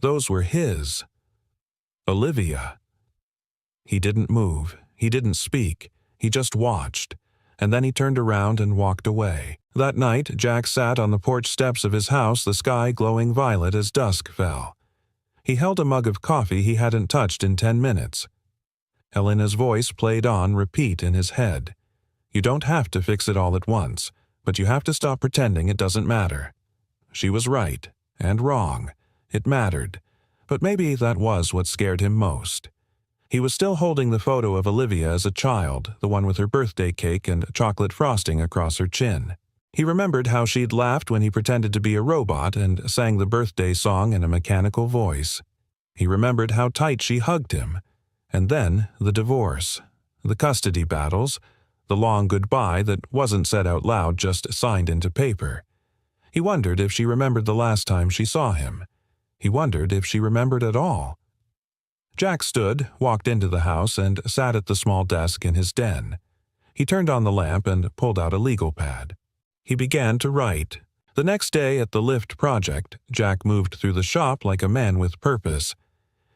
those were his. Olivia. He didn't move. He didn't speak. He just watched. And then he turned around and walked away. That night, Jack sat on the porch steps of his house, the sky glowing violet as dusk fell. He held a mug of coffee he hadn't touched in 10 minutes. Elena's voice played on repeat in his head. You don't have to fix it all at once, but you have to stop pretending it doesn't matter. She was right, and wrong. It mattered. But maybe that was what scared him most. He was still holding the photo of Olivia as a child, the one with her birthday cake and chocolate frosting across her chin. He remembered how she'd laughed when he pretended to be a robot and sang the birthday song in a mechanical voice. He remembered how tight she hugged him. And then the divorce, the custody battles, the long goodbye that wasn't said out loud, just signed into paper. He wondered if she remembered the last time she saw him. He wondered if she remembered at all. Jack stood, walked into the house, and sat at the small desk in his den. He turned on the lamp and pulled out a legal pad. He began to write. The next day at the lift project, Jack moved through the shop like a man with purpose.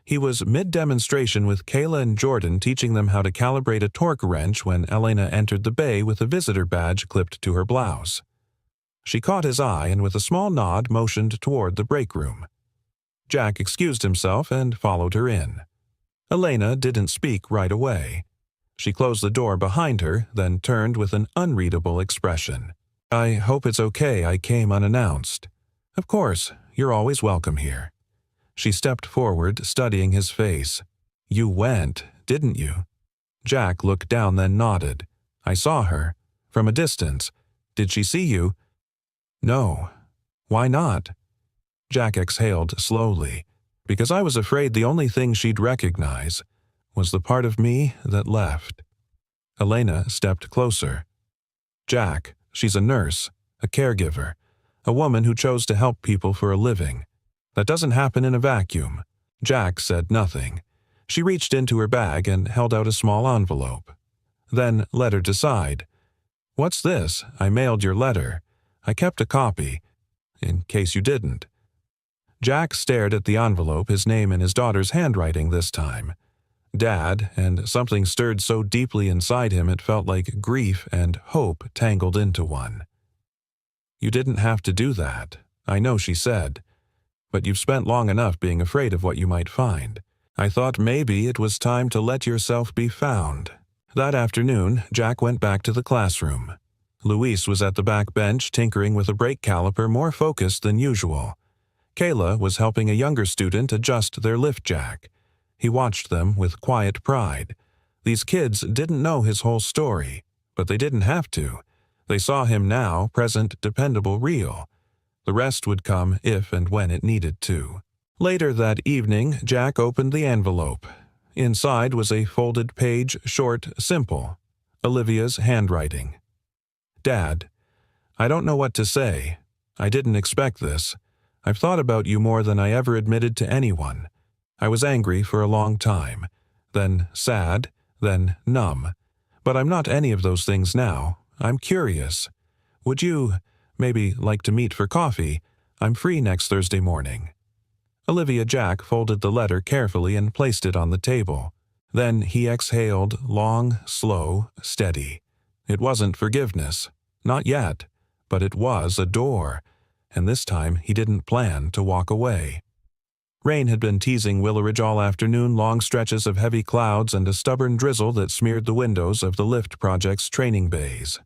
He was mid-demonstration with Kayla and Jordan, teaching them how to calibrate a torque wrench when Elena entered the bay with a visitor badge clipped to her blouse. She caught his eye and with a small nod motioned toward the break room. Jack excused himself and followed her in. Elena didn't speak right away. She closed the door behind her, then turned with an unreadable expression. "I hope it's okay I came unannounced." "Of course, you're always welcome here." She stepped forward, studying his face. "You went, didn't you?" Jack looked down, then nodded. "I saw her. From a distance. Did she see you?" "No." "Why not?" Jack exhaled slowly. "Because I was afraid the only thing she'd recognize was the part of me that left." Elena stepped closer. "Jack, she's a nurse, a caregiver, a woman who chose to help people for a living. That doesn't happen in a vacuum." Jack said nothing. She reached into her bag and held out a small envelope. Then led her to side. "What's this? I mailed your letter. I kept a copy, in case you didn't." Jack stared at the envelope, his name in his daughter's handwriting this time. Dad, and something stirred so deeply inside him it felt like grief and hope tangled into one. "You didn't have to do that, I know," she said. "But you've spent long enough being afraid of what you might find. I thought maybe it was time to let yourself be found." That afternoon, Jack went back to the classroom. Luis was at the back bench tinkering with a brake caliper, more focused than usual. Kayla was helping a younger student adjust their lift jack. He watched them with quiet pride. These kids didn't know his whole story, but they didn't have to. They saw him now, present, dependable, real. The rest would come if and when it needed to. Later that evening, Jack opened the envelope. Inside was a folded page, short, simple. Olivia's handwriting. "Dad, I don't know what to say. I didn't expect this. I've thought about you more than I ever admitted to anyone. I was angry for a long time, then sad, then numb. But I'm not any of those things now. I'm curious. Would you, maybe, like to meet for coffee? I'm free next Thursday morning." Olivia Jack folded the letter carefully and placed it on the table. Then he exhaled, long, slow, steady. It wasn't forgiveness. Not yet. But it was a door. And this time he didn't plan to walk away. Rain had been teasing Willowridge all afternoon, long stretches of heavy clouds and a stubborn drizzle that smeared the windows of the lift project's training bays.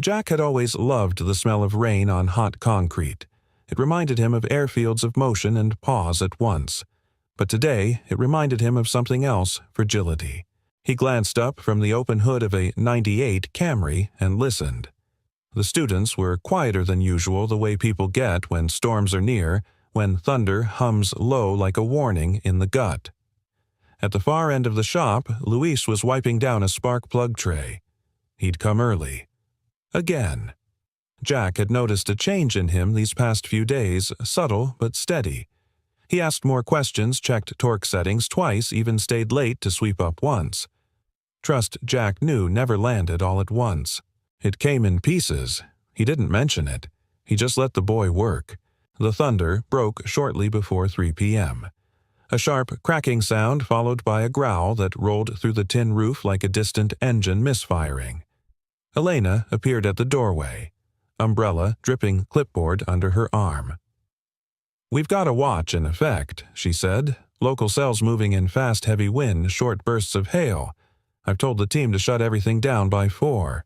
Jack had always loved the smell of rain on hot concrete. It reminded him of airfields of motion and pause at once. But today it reminded him of something else, fragility. He glanced up from the open hood of a '98 Camry and listened. The students were quieter than usual, the way people get when storms are near, when thunder hums low like a warning in the gut. At the far end of the shop, Luis was wiping down a spark plug tray. He'd come early. Again. Jack had noticed a change in him these past few days, subtle but steady. He asked more questions, checked torque settings twice, even stayed late to sweep up once. Trust, Jack knew, never landed all at once. It came in pieces. He didn't mention it. He just let the boy work. The thunder broke shortly before 3 p.m. A sharp, cracking sound followed by a growl that rolled through the tin roof like a distant engine misfiring. Elena appeared at the doorway, umbrella dripping clipboard under her arm. "We've got a watch in effect," she said. "Local cells moving in fast, heavy wind, short bursts of hail. I've told the team to shut everything down by 4.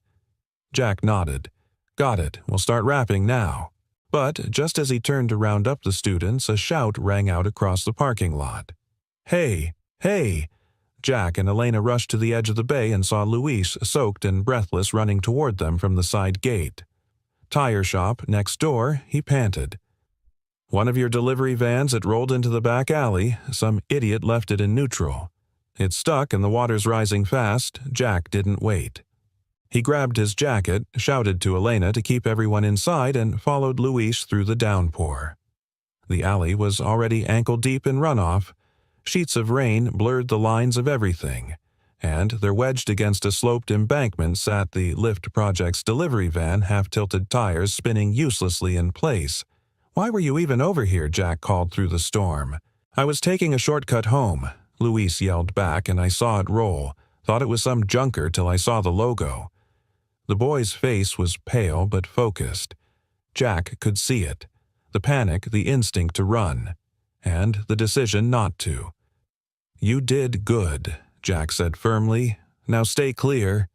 Jack nodded. "Got it. We'll start wrapping now." But just as he turned to round up the students, a shout rang out across the parking lot. "Hey! Hey!" Jack and Elena rushed to the edge of the bay and saw Luis, soaked and breathless, running toward them from the side gate. "Tire shop next door," he panted. "One of your delivery vans had rolled into the back alley. Some idiot left it in neutral. It's stuck and the water's rising fast." Jack didn't wait. He grabbed his jacket, shouted to Elena to keep everyone inside, and followed Luis through the downpour. The alley was already ankle-deep in runoff. Sheets of rain blurred the lines of everything, and there wedged against a sloped embankment sat the lift project's delivery van, half-tilted tires spinning uselessly in place. "Why were you even over here?" Jack called through the storm. "I was taking a shortcut home," Luis yelled back, and I saw it roll. Thought it was some junker till I saw the logo. The boy's face was pale but focused. Jack could see it. The panic, the instinct to run, and the decision not to. "You did good," Jack said firmly. Now stay clear."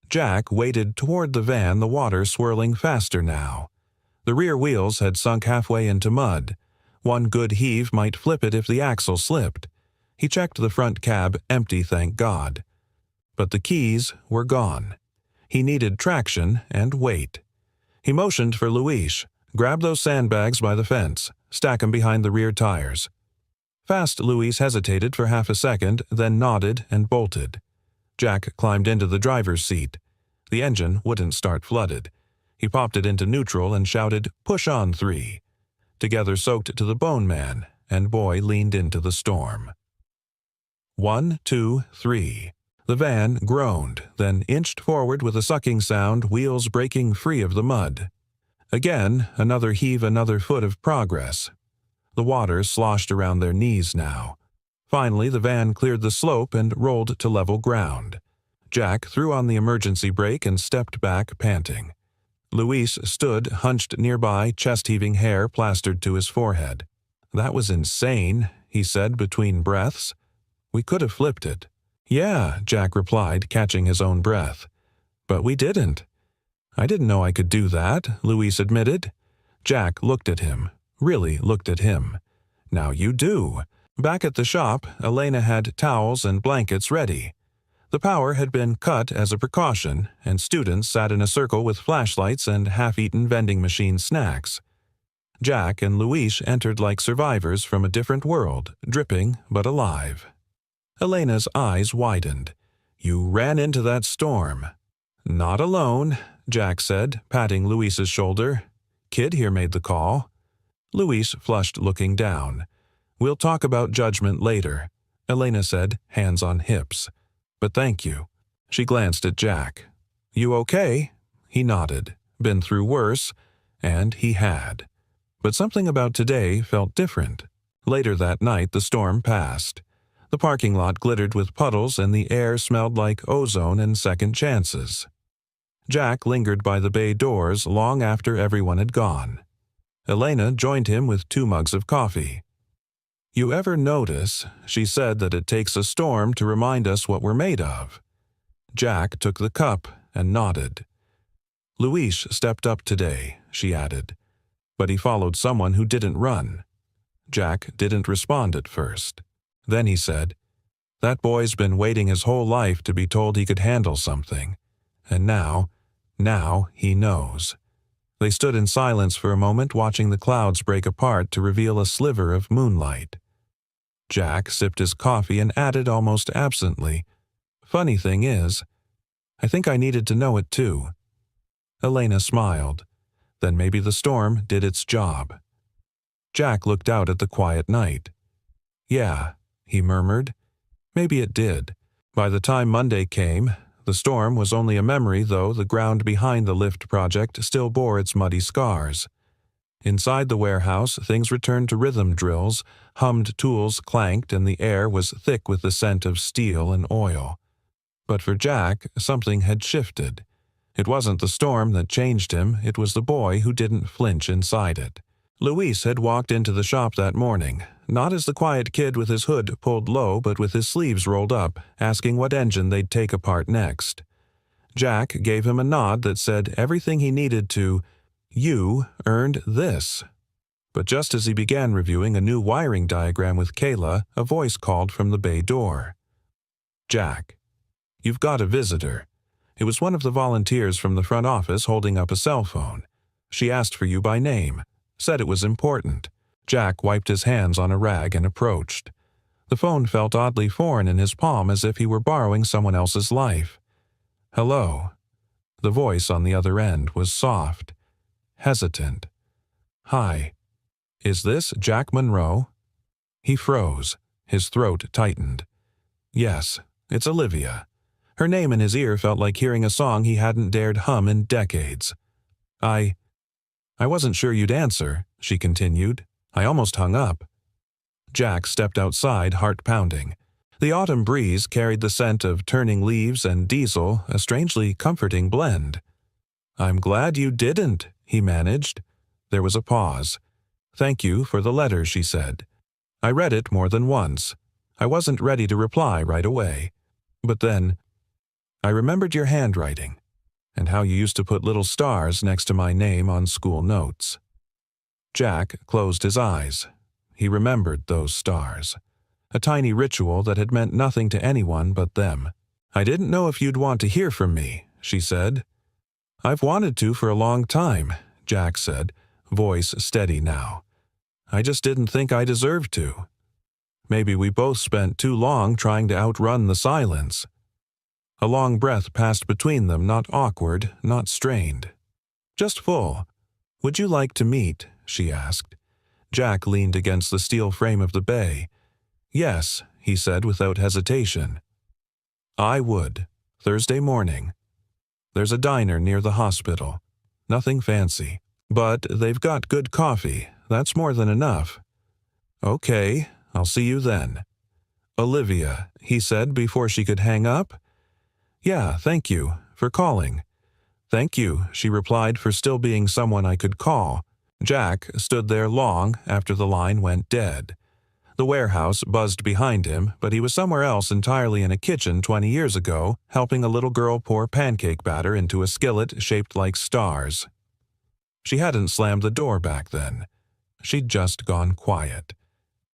Jack waded toward the van, the water swirling faster now. The rear wheels had sunk halfway into mud. One good heave might flip it if the axle slipped. He checked the front cab, empty, thank God. But the keys were gone. He needed traction and weight. He motioned for Luis. "Grab those sandbags by the fence. Stack 'em behind the rear tires." Fast Luis hesitated for half a second, then nodded and bolted. Jack climbed into the driver's seat. The engine wouldn't start flooded. He popped it into neutral and shouted, "Push on 3." Together soaked to the bone, man, and boy leaned into the storm. 1, 2, 3. The van groaned, then inched forward with a sucking sound, wheels breaking free of the mud. Again, another heave, another foot of progress. The water sloshed around their knees now. Finally, the van cleared the slope and rolled to level ground. Jack threw on the emergency brake and stepped back, panting. Luis stood hunched nearby, chest-heaving, hair plastered to his forehead. "That was insane," he said between breaths. "We could have flipped it." "Yeah," Jack replied, catching his own breath. "But we didn't." "I didn't know I could do that," Luis admitted. Jack looked at him, really looked at him. "Now you do." Back at the shop, Elena had towels and blankets ready. The power had been cut as a precaution, and students sat in a circle with flashlights and half-eaten vending machine snacks. Jack and Luis entered like survivors from a different world, dripping but alive. Elena's eyes widened. "You ran into that storm." "Not alone," Jack said, patting Luis's shoulder. "Kid here made the call." Luis flushed, looking down. "We'll talk about judgment later," Elena said, hands on hips. "But thank you." She glanced at Jack. "You okay?" He nodded. Been through worse, and he had. But something about today felt different. Later that night, the storm passed. The parking lot glittered with puddles, and the air smelled like ozone and second chances. Jack lingered by the bay doors long after everyone had gone. Elena joined him with 2 mugs of coffee. "You ever notice," she said, "that it takes a storm to remind us what we're made of?" Jack took the cup and nodded. "Luis stepped up today," she added. "But he followed someone who didn't run." Jack didn't respond at first. Then he said, "That boy's been waiting his whole life to be told he could handle something. And now he knows." They stood in silence for a moment, watching the clouds break apart to reveal a sliver of moonlight. Jack sipped his coffee and added almost absently, "Funny thing is, I think I needed to know it too." Elena smiled. Then maybe the storm did its job. Jack looked out at the quiet night. "Yeah," he murmured. "Maybe it did." By the time Monday came, the storm was only a memory, though the ground behind the lift project still bore its muddy scars. Inside the warehouse, things returned to rhythm drills, hummed tools clanked, and the air was thick with the scent of steel and oil. But for Jack, something had shifted. It wasn't the storm that changed him, it was the boy who didn't flinch inside it. Luis had walked into the shop that morning, not as the quiet kid with his hood pulled low but with his sleeves rolled up, asking what engine they'd take apart next. Jack gave him a nod that said everything he needed to, "You earned this." But just as he began reviewing a new wiring diagram with Kayla, a voice called from the bay door. "Jack, you've got a visitor." It was one of the volunteers from the front office holding up a cell phone. She asked for you by name, said it was important. Jack wiped his hands on a rag and approached. The phone felt oddly foreign in his palm, as if he were borrowing someone else's life. "Hello." The voice on the other end was soft, hesitant. "Hi. Is this Jack Monroe?" He froze. His throat tightened. "Yes, it's Olivia." Her name in his ear felt like hearing a song he hadn't dared hum in decades. I wasn't sure you'd answer," she continued. "I almost hung up." Jack stepped outside, heart pounding. The autumn breeze carried the scent of turning leaves and diesel, a strangely comforting blend. "I'm glad you didn't," he managed. There was a pause. "Thank you for the letter," she said. "I read it more than once. I wasn't ready to reply right away. But then, I remembered your handwriting, and how you used to put little stars next to my name on school notes. Jack closed his eyes. He remembered those stars. A tiny ritual that had meant nothing to anyone but them. I didn't know if you'd want to hear from me, she said. I've wanted to for a long time, Jack said, voice steady now. I just didn't think I deserved to. Maybe we both spent too long trying to outrun the silence. A long breath passed between them, not awkward, not strained. Just full. Would you like to meet? She asked. Jack leaned against the steel frame of the bay. Yes, he said without hesitation. I would. Thursday morning. There's a diner near the hospital. Nothing fancy. But they've got good coffee. That's more than enough. Okay, I'll see you then. Olivia, he said before she could hang up. Yeah, thank you for calling. Thank you, she replied, for still being someone I could call. Jack stood there long after the line went dead. The warehouse buzzed behind him, but he was somewhere else entirely in a kitchen 20 years ago, helping a little girl pour pancake batter into a skillet shaped like stars. She hadn't slammed the door back then. She'd just gone quiet.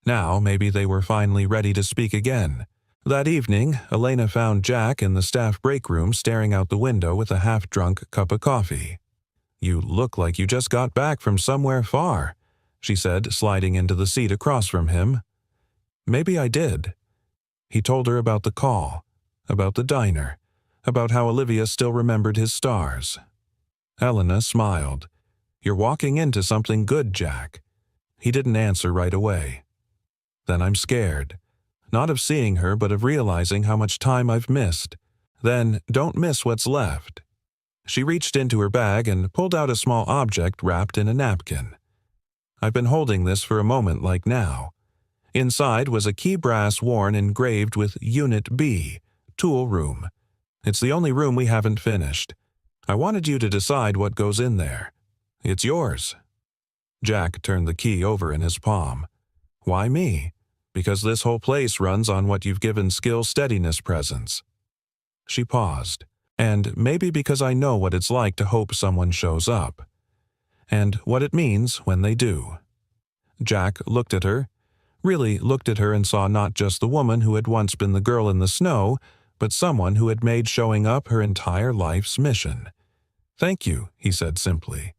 Now maybe they were finally ready to speak again. That evening, Elena found Jack in the staff break room staring out the window with a half-drunk cup of coffee. You look like you just got back from somewhere far, she said, sliding into the seat across from him. Maybe I did. He told her about the call, about the diner, about how Olivia still remembered his stars. Elena smiled. You're walking into something good, Jack. He didn't answer right away. Then I'm scared. Not of seeing her, but of realizing how much time I've missed. Then don't miss what's left. She reached into her bag and pulled out a small object wrapped in a napkin. I've been holding this for a moment like now. Inside was a key brass worn engraved with Unit B, Tool Room. It's the only room we haven't finished. I wanted you to decide what goes in there. It's yours. Jack turned the key over in his palm. Why me? Because this whole place runs on what you've given Skill Steadiness presents. She paused. And maybe because I know what it's like to hope someone shows up. And what it means when they do. Jack looked at her, really looked at her, and saw not just the woman who had once been the girl in the snow, but someone who had made showing up her entire life's mission. Thank you, he said simply.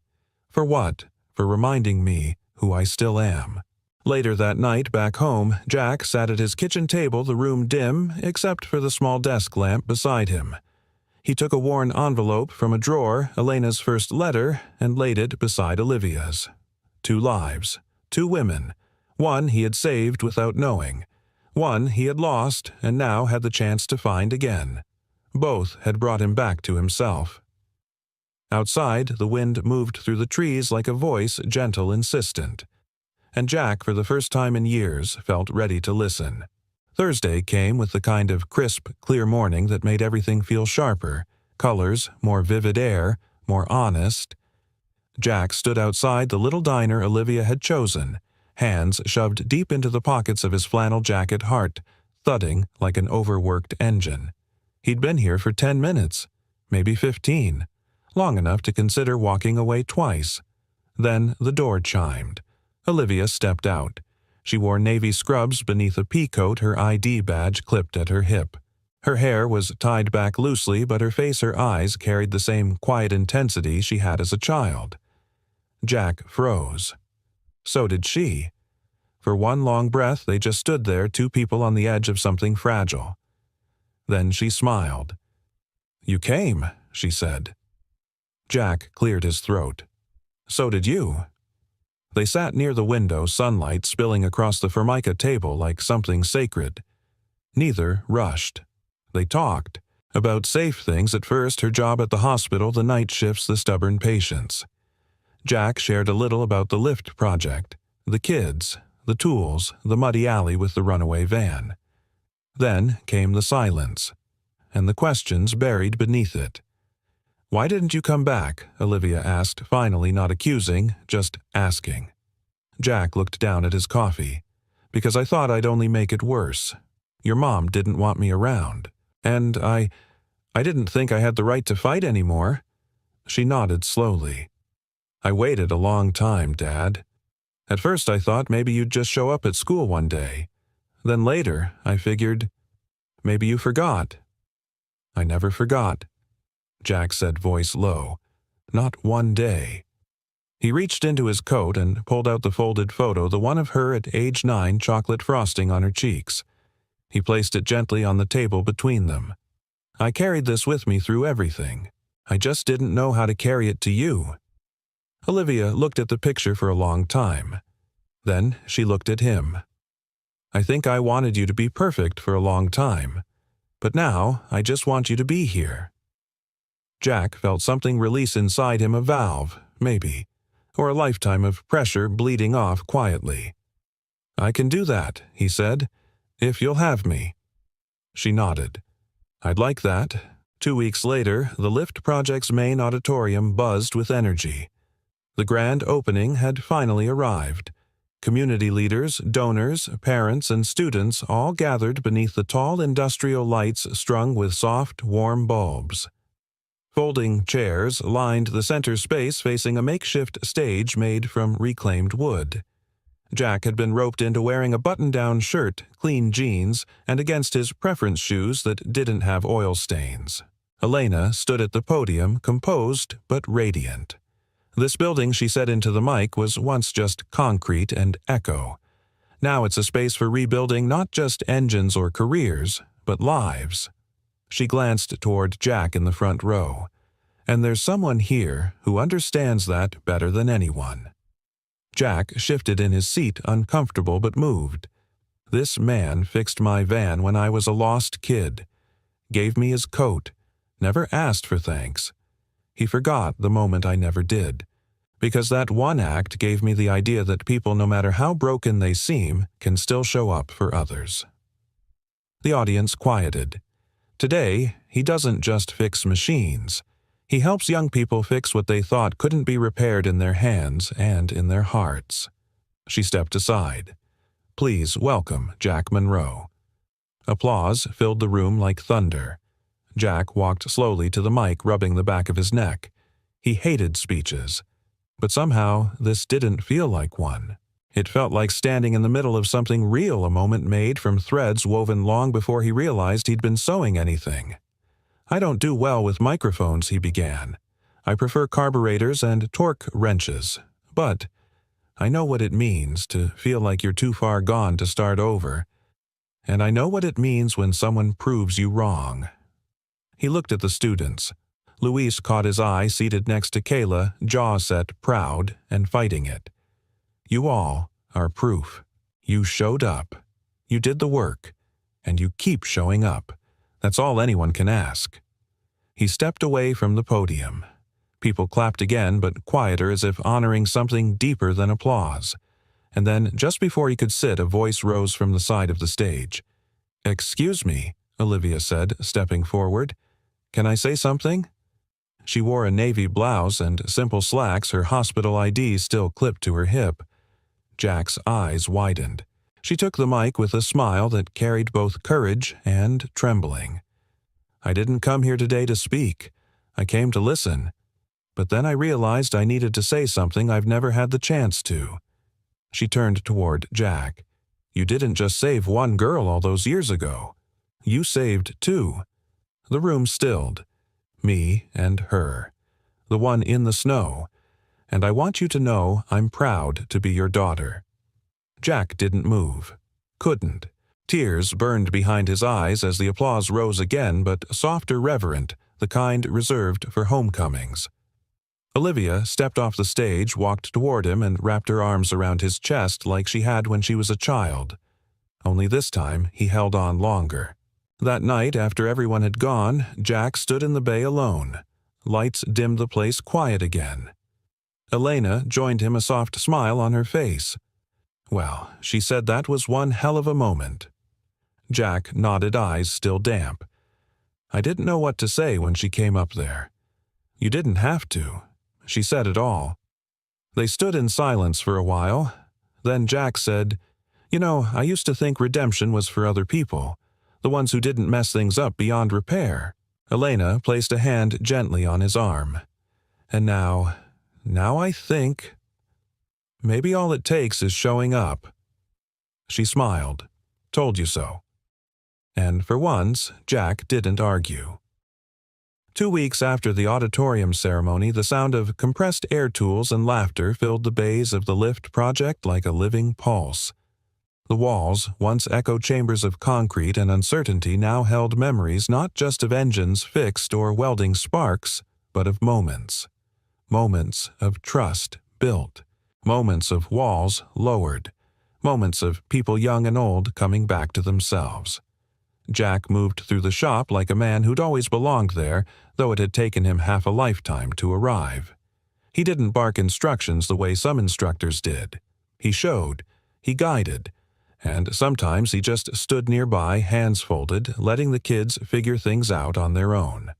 For what? For reminding me who I still am. Later that night, back home, Jack sat at his kitchen table, the room dim, except for the small desk lamp beside him. He took a worn envelope from a drawer, Elena's first letter, and laid it beside Olivia's. 2 lives, 2 women. One he had saved without knowing. One he had lost and now had the chance to find again. Both had brought him back to himself. Outside, the wind moved through the trees like a voice, gentle, insistent. And Jack, for the first time in years, felt ready to listen. Thursday came with the kind of crisp, clear morning that made everything feel sharper, colors, more vivid air, more honest. Jack stood outside the little diner Olivia had chosen, hands shoved deep into the pockets of his flannel jacket heart, thudding like an overworked engine. He'd been here for 10 minutes, maybe 15, long enough to consider walking away twice. Then the door chimed. Olivia stepped out. She wore navy scrubs beneath a pea coat, her ID badge clipped at her hip. Her hair was tied back loosely, but her face, her eyes carried the same quiet intensity she had as a child. Jack froze. So did she. For one long breath, they just stood there, 2 people on the edge of something fragile. Then she smiled. You came, she said. Jack cleared his throat. So did you. They sat near the window, sunlight spilling across the formica table like something sacred. Neither rushed. They talked. About safe things at first, her job at the hospital, the night shifts, the stubborn patients. Jack shared a little about the lift project, the kids, the tools, the muddy alley with the runaway van. Then came the silence, and the questions buried beneath it. Why didn't you come back? Olivia asked, finally not accusing, just asking. Jack looked down at his coffee. Because I thought I'd only make it worse. Your mom didn't want me around. And I I didn't think I had the right to fight anymore." She nodded slowly. "I waited a long time, Dad. At first I thought maybe you'd just show up at school one day. Then later, I figured, maybe you forgot." "I never forgot," Jack said, voice low. "Not one day." He reached into his coat and pulled out the folded photo, the one of her at age 9, chocolate frosting on her cheeks. He placed it gently on the table between them. "I carried this with me through everything. I just didn't know how to carry it to you." Olivia looked at the picture for a long time. Then she looked at him. "I think I wanted you to be perfect for a long time. But now I just want you to be here." Jack felt something release inside him, a valve, maybe, or a lifetime of pressure bleeding off quietly. "I can do that," he said, "if you'll have me." She nodded. "I'd like that." 2 weeks later, the Lift Project's main auditorium buzzed with energy. The grand opening had finally arrived. Community leaders, donors, parents, and students all gathered beneath the tall industrial lights strung with soft, warm bulbs. Folding chairs lined the center space facing a makeshift stage made from reclaimed wood. Jack had been roped into wearing a button-down shirt, clean jeans, and against his preference shoes that didn't have oil stains. Elena stood at the podium, composed but radiant. "This building," she said into the mic, "was once just concrete and echo. Now it's a space for rebuilding not just engines or careers, but lives." She glanced toward Jack in the front row. "And there's someone here who understands that better than anyone." Jack shifted in his seat, uncomfortable but moved. "This man fixed my van when I was a lost kid. Gave me his coat. Never asked for thanks. He forgot the moment I never did. Because that one act gave me the idea that people, no matter how broken they seem, can still show up for others." The audience quieted. Today, he doesn't just fix machines. He helps young people fix what they thought couldn't be repaired in their hands and in their hearts. She stepped aside. "Please welcome Jack Monroe." Applause filled the room like thunder. Jack walked slowly to the mic, rubbing the back of his neck. He hated speeches. But somehow, this didn't feel like one. It felt like standing in the middle of something real, a moment made from threads woven long before he realized he'd been sewing anything. "I don't do well with microphones," he began. "I prefer carburetors and torque wrenches. But I know what it means to feel like you're too far gone to start over. And I know what it means when someone proves you wrong." He looked at the students. Luis caught his eye, seated next to Kayla, jaw set, proud, and fighting it. "You all are proof. You showed up. You did the work. And you keep showing up. That's all anyone can ask." He stepped away from the podium. People clapped again, but quieter, as if honoring something deeper than applause. And then, just before he could sit, a voice rose from the side of the stage. "Excuse me," Olivia said, stepping forward. "Can I say something?" She wore a navy blouse and simple slacks, her hospital ID still clipped to her hip. Jack's eyes widened. She took the mic with a smile that carried both courage and trembling. "I didn't come here today to speak. I came to listen. But then I realized I needed to say something I've never had the chance to." She turned toward Jack. "You didn't just save one girl all those years ago. You saved 2. The room stilled. Me and her. The one in the snow. And I want you to know I'm proud to be your daughter." Jack didn't move. Couldn't. Tears burned behind his eyes as the applause rose again, but softer, reverent, the kind reserved for homecomings. Olivia stepped off the stage, walked toward him, and wrapped her arms around his chest like she had when she was a child. Only this time he held on longer. That night, after everyone had gone, Jack stood in the bay alone. Lights dimmed the place quiet again. Elena joined him, a soft smile on her face. "Well," she said, "that was one hell of a moment." Jack nodded, eyes still damp. "I didn't know what to say when she came up there." "You didn't have to. She said it all." They stood in silence for a while. Then Jack said, "You know, I used to think redemption was for other people, the ones who didn't mess things up beyond repair. Elena placed a hand gently on his arm. And now I think maybe all it takes is showing up. She smiled. Told you so. And for once, Jack didn't argue. 2 weeks after the auditorium ceremony, the sound of compressed air tools and laughter filled the bays of the lift project like a living pulse. The walls, once echo chambers of concrete and uncertainty, now held memories not just of engines fixed or welding sparks, but of moments. Moments of trust built. Moments of walls lowered. Moments of people young and old coming back to themselves. Jack moved through the shop like a man who'd always belonged there, though it had taken him half a lifetime to arrive. He didn't bark instructions the way some instructors did. He showed, he guided, and sometimes he just stood nearby, hands folded, letting the kids figure things out on their own.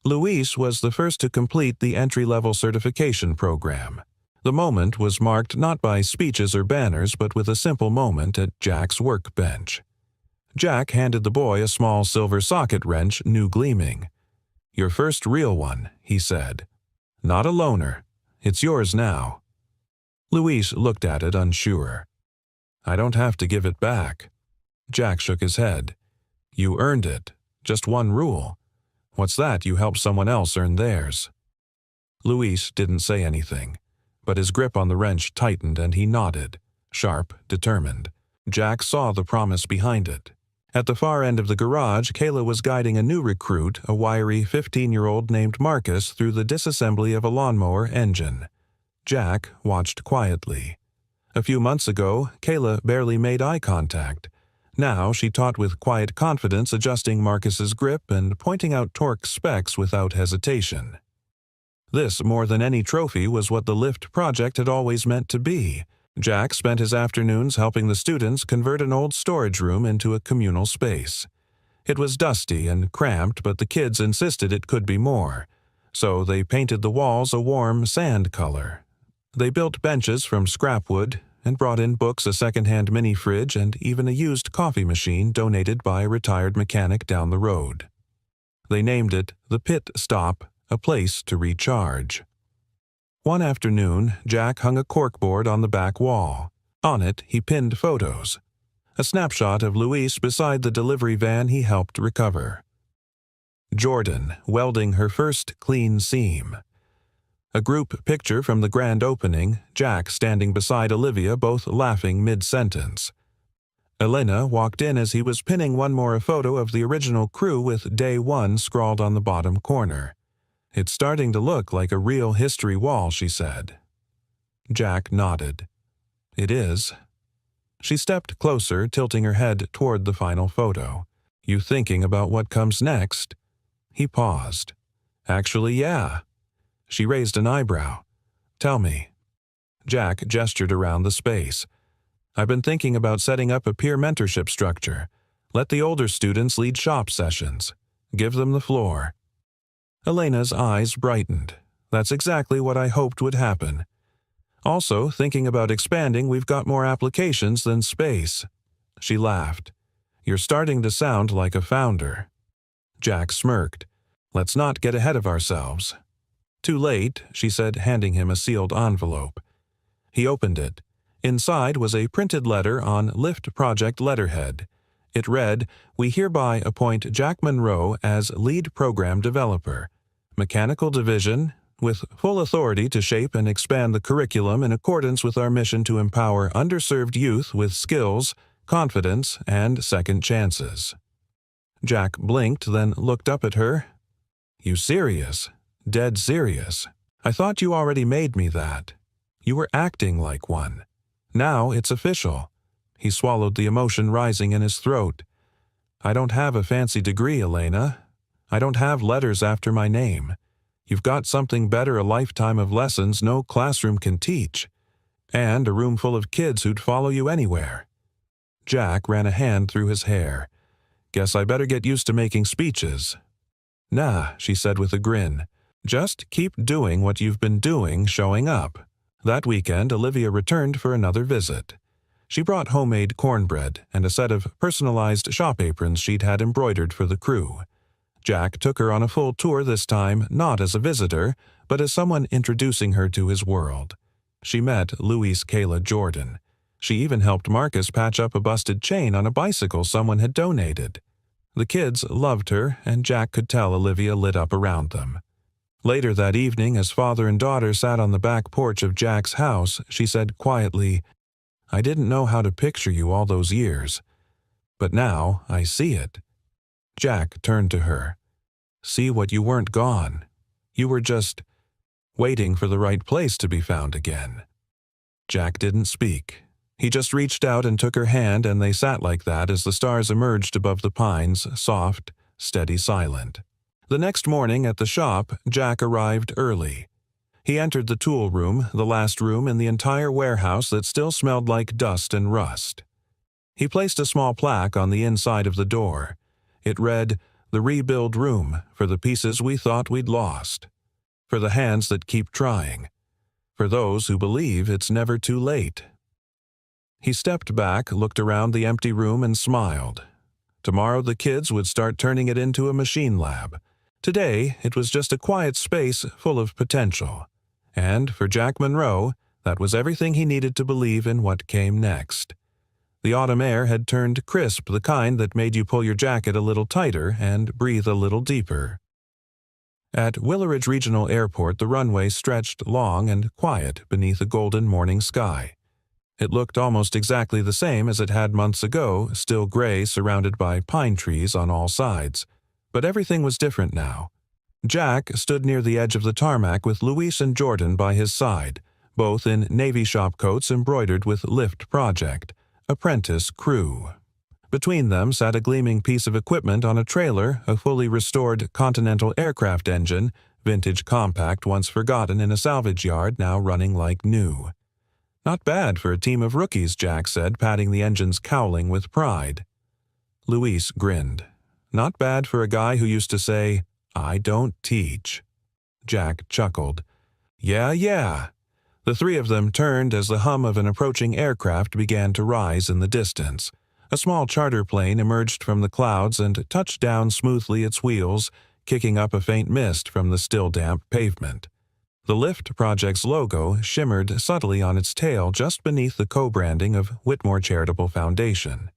Luis was the first to complete the entry-level certification program. The moment was marked not by speeches or banners, but with a simple moment at Jack's workbench. Jack handed the boy a small silver socket wrench, new gleaming. "Your first real one," he said. "Not a loaner. It's yours now." Luis looked at it unsure. "I don't have to give it back." Jack shook his head. "You earned it. Just one rule. What's that? You help someone else earn theirs." Luis didn't say anything, but his grip on the wrench tightened and he nodded, sharp, determined. Jack saw the promise behind it. At the far end of the garage, Kayla was guiding a new recruit, a wiry 15-year-old named Marcus, through the disassembly of a lawnmower engine. Jack watched quietly. A few months ago, Kayla barely made eye contact. Now she taught with quiet confidence, adjusting Marcus's grip and pointing out torque specs without hesitation. This, more than any trophy, was what the lift project had always meant to be. Jack spent his afternoons helping the students convert an old storage room into a communal space. It was dusty and cramped, but the kids insisted it could be more. So they painted the walls a warm sand color. They built benches from scrap wood and brought in books, a second-hand mini-fridge, and even a used coffee machine donated by a retired mechanic down the road. They named it the Pit Stop, a place to recharge. One afternoon, Jack hung a corkboard on the back wall. On it, he pinned photos. A snapshot of Luis beside the delivery van he helped recover. Jordan welding her first clean seam. A group picture from the grand opening, Jack standing beside Olivia, both laughing mid-sentence. Elena walked in as he was pinning one more photo of the original crew with Day 1 scrawled on the bottom corner. "It's starting to look like a real history wall," she said. Jack nodded. "It is." She stepped closer, tilting her head toward the final photo. "You thinking about what comes next?" He paused. "Actually, yeah." She raised an eyebrow. "Tell me." Jack gestured around the space. "I've been thinking about setting up a peer mentorship structure. Let the older students lead shop sessions. Give them the floor." Elena's eyes brightened. "That's exactly what I hoped would happen. Also, thinking about expanding, we've got more applications than space." She laughed. "You're starting to sound like a founder." Jack smirked. "Let's not get ahead of ourselves." "Too late," she said, handing him a sealed envelope. He opened it. Inside was a printed letter on Lift Project letterhead. It read, "We hereby appoint Jack Monroe as lead program developer, Mechanical Division, with full authority to shape and expand the curriculum in accordance with our mission to empower underserved youth with skills, confidence, and second chances." Jack blinked, then looked up at her. "You serious? Dead serious? I thought you already made me that. You were acting like one. Now it's official." He swallowed the emotion rising in his throat. "I don't have a fancy degree, Elena. I don't have letters after my name. You've got something better, a lifetime of lessons no classroom can teach. And a room full of kids who'd follow you anywhere." Jack ran a hand through his hair. "Guess I better get used to making speeches." "Nah," she said with a grin. "Just keep doing what you've been doing, showing up." That weekend, Olivia returned for another visit. She brought homemade cornbread and a set of personalized shop aprons she'd had embroidered for the crew. Jack took her on a full tour this time, not as a visitor, but as someone introducing her to his world. She met Louise Kayla Jordan. She even helped Marcus patch up a busted chain on a bicycle someone had donated. The kids loved her, and Jack could tell Olivia lit up around them. Later that evening, as father and daughter sat on the back porch of Jack's house, she said quietly, "I didn't know how to picture you all those years. But now I see it." Jack turned to her. "See what you weren't gone. You were just waiting for the right place to be found again." Jack didn't speak. He just reached out and took her hand, and they sat like that as the stars emerged above the pines, soft, steady, silent. The next morning at the shop, Jack arrived early. He entered the tool room, the last room in the entire warehouse that still smelled like dust and rust. He placed a small plaque on the inside of the door. It read, "The rebuild room, for the pieces we thought we'd lost. For the hands that keep trying. For those who believe it's never too late." He stepped back, looked around the empty room, and smiled. Tomorrow the kids would start turning it into a machine lab. Today, it was just a quiet space full of potential. And for Jack Monroe, that was everything he needed to believe in what came next. The autumn air had turned crisp, the kind that made you pull your jacket a little tighter and breathe a little deeper. At Willowridge Regional Airport, the runway stretched long and quiet beneath a golden morning sky. It looked almost exactly the same as it had months ago, still gray, surrounded by pine trees on all sides. But everything was different now. Jack stood near the edge of the tarmac with Louise and Jordan by his side, both in Navy shop coats embroidered with Lift Project, Apprentice Crew. Between them sat a gleaming piece of equipment on a trailer, a fully restored Continental aircraft engine, vintage compact once forgotten in a salvage yard now running like new. "Not bad for a team of rookies," Jack said, patting the engine's cowling with pride. Louise grinned. "Not bad for a guy who used to say, 'I don't teach.'" Jack chuckled. Yeah. The three of them turned as the hum of an approaching aircraft began to rise in the distance. A small charter plane emerged from the clouds and touched down smoothly its wheels, kicking up a faint mist from the still damp pavement. The Lift Project's logo shimmered subtly on its tail just beneath the co-branding of Whitmore Charitable Foundation.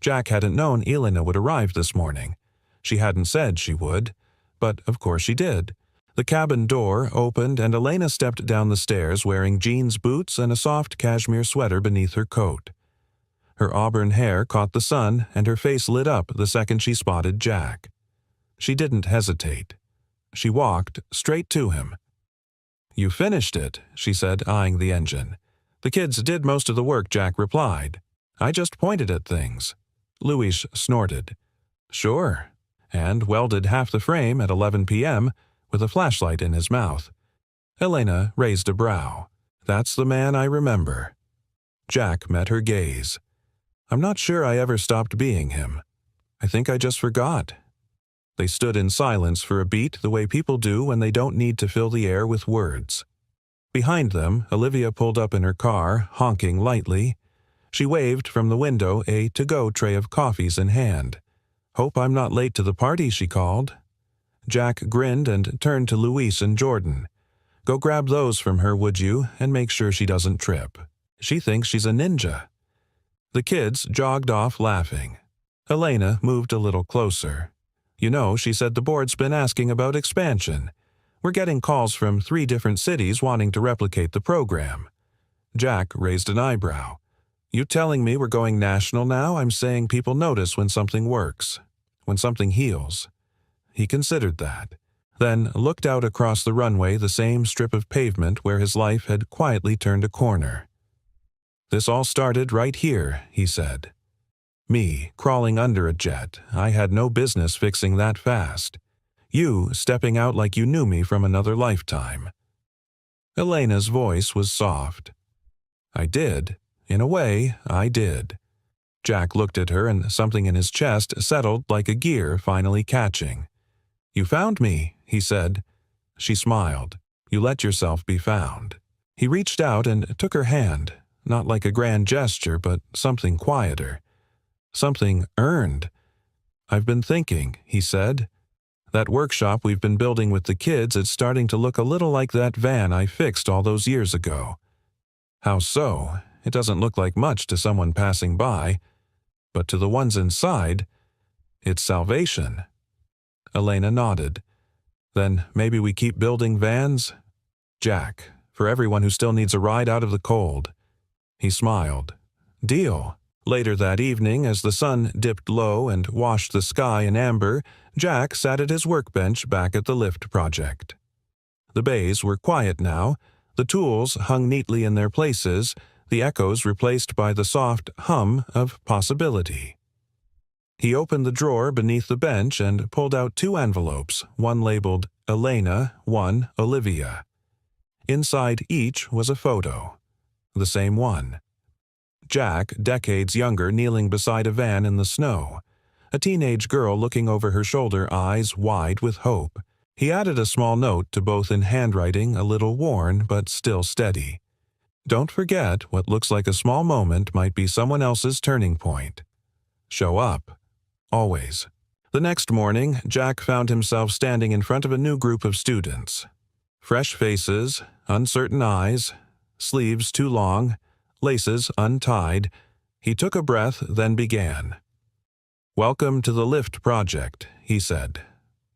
Jack hadn't known Elena would arrive this morning. She hadn't said she would, but of course she did. The cabin door opened and Elena stepped down the stairs wearing jeans boots and a soft cashmere sweater beneath her coat. Her auburn hair caught the sun and her face lit up the second she spotted Jack. She didn't hesitate. She walked straight to him. "You finished it," she said, eyeing the engine. "The kids did most of the work," Jack replied. "I just pointed at things." Louis snorted. "Sure," and welded half the frame at 11 p.m. with a flashlight in his mouth. Elena raised a brow. "That's the man I remember." Jack met her gaze. "I'm not sure I ever stopped being him. I think I just forgot." They stood in silence for a beat, the way people do when they don't need to fill the air with words. Behind them, Olivia pulled up in her car, honking lightly. She waved from the window, a to-go tray of coffees in hand. "Hope I'm not late to the party," she called. Jack grinned and turned to Louise and Jordan. "Go grab those from her, would you, and make sure she doesn't trip. She thinks she's a ninja." The kids jogged off laughing. Elena moved a little closer. "You know," she said, "the board's been asking about expansion. We're getting calls from 3 different cities wanting to replicate the program." Jack raised an eyebrow. "You telling me we're going national now? I'm saying people notice when something works, when something heals." He considered that, then looked out across the runway, the same strip of pavement where his life had quietly turned a corner. "This all started right here," he said. "Me, crawling under a jet. I had no business fixing that fast. You, stepping out like you knew me from another lifetime." Elena's voice was soft. "I did. In a way, I did." Jack looked at her and something in his chest settled like a gear finally catching. "You found me," he said. She smiled. "You let yourself be found." He reached out and took her hand, not like a grand gesture, but something quieter. Something earned. "I've been thinking," he said. That workshop we've been building with the kids is starting to look a little like that van I fixed all those years ago." "How so? It doesn't look like much to someone passing by, but to the ones inside, it's salvation." Elena nodded. "Then maybe we keep building vans?" "Jack, for everyone who still needs a ride out of the cold." He smiled. "Deal." Later that evening, as the sun dipped low and washed the sky in amber, Jack sat at his workbench back at the lift project. The bays were quiet now, the tools hung neatly in their places, the echoes replaced by the soft hum of possibility. He opened the drawer beneath the bench and pulled out 2 envelopes, one labeled Elena, one Olivia. Inside each was a photo. The same one. Jack, decades younger, kneeling beside a van in the snow. A teenage girl looking over her shoulder, eyes wide with hope. He added a small note to both in handwriting, a little worn but still steady. "Don't forget, what looks like a small moment might be someone else's turning point. Show up. Always." The next morning, Jack found himself standing in front of a new group of students. Fresh faces, uncertain eyes, sleeves too long, laces untied. He took a breath, then began. "Welcome to the Lift Project," he said.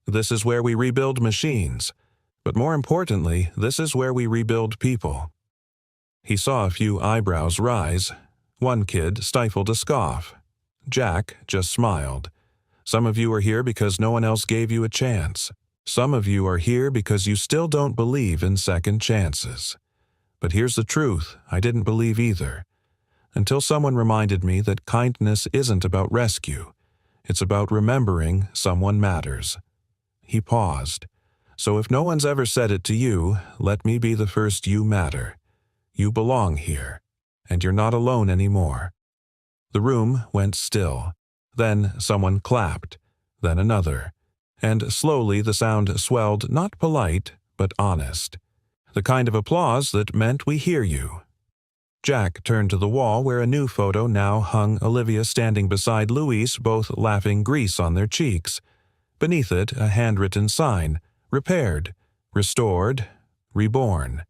"This is where we rebuild machines, but more importantly, this is where we rebuild people." He saw a few eyebrows rise. One kid stifled a scoff. Jack just smiled. "Some of you are here because no one else gave you a chance. Some of you are here because you still don't believe in second chances. But here's the truth, I didn't believe either. Until someone reminded me that kindness isn't about rescue. It's about remembering someone matters." He paused. "So if no one's ever said it to you, let me be the first. You matter. You belong here. And you're not alone anymore." The room went still. Then someone clapped. Then another. And slowly the sound swelled, not polite, but honest. The kind of applause that meant we hear you. Jack turned to the wall where a new photo now hung, Olivia standing beside Louise, both laughing, grease on their cheeks. Beneath it, a handwritten sign, repaired, restored, reborn.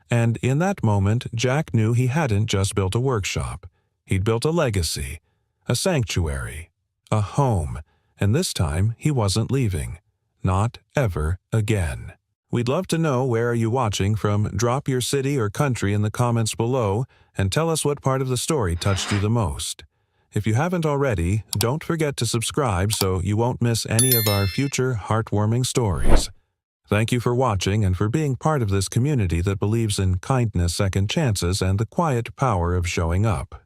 And in that moment, Jack knew he hadn't just built a workshop. He'd built a legacy, a sanctuary, a home, and this time he wasn't leaving. Not ever again. We'd love to know where are you watching from. Drop your city or country in the comments below and tell us what part of the story touched you the most. If you haven't already, don't forget to subscribe so you won't miss any of our future heartwarming stories. Thank you for watching and for being part of this community that believes in kindness, second chances, and the quiet power of showing up.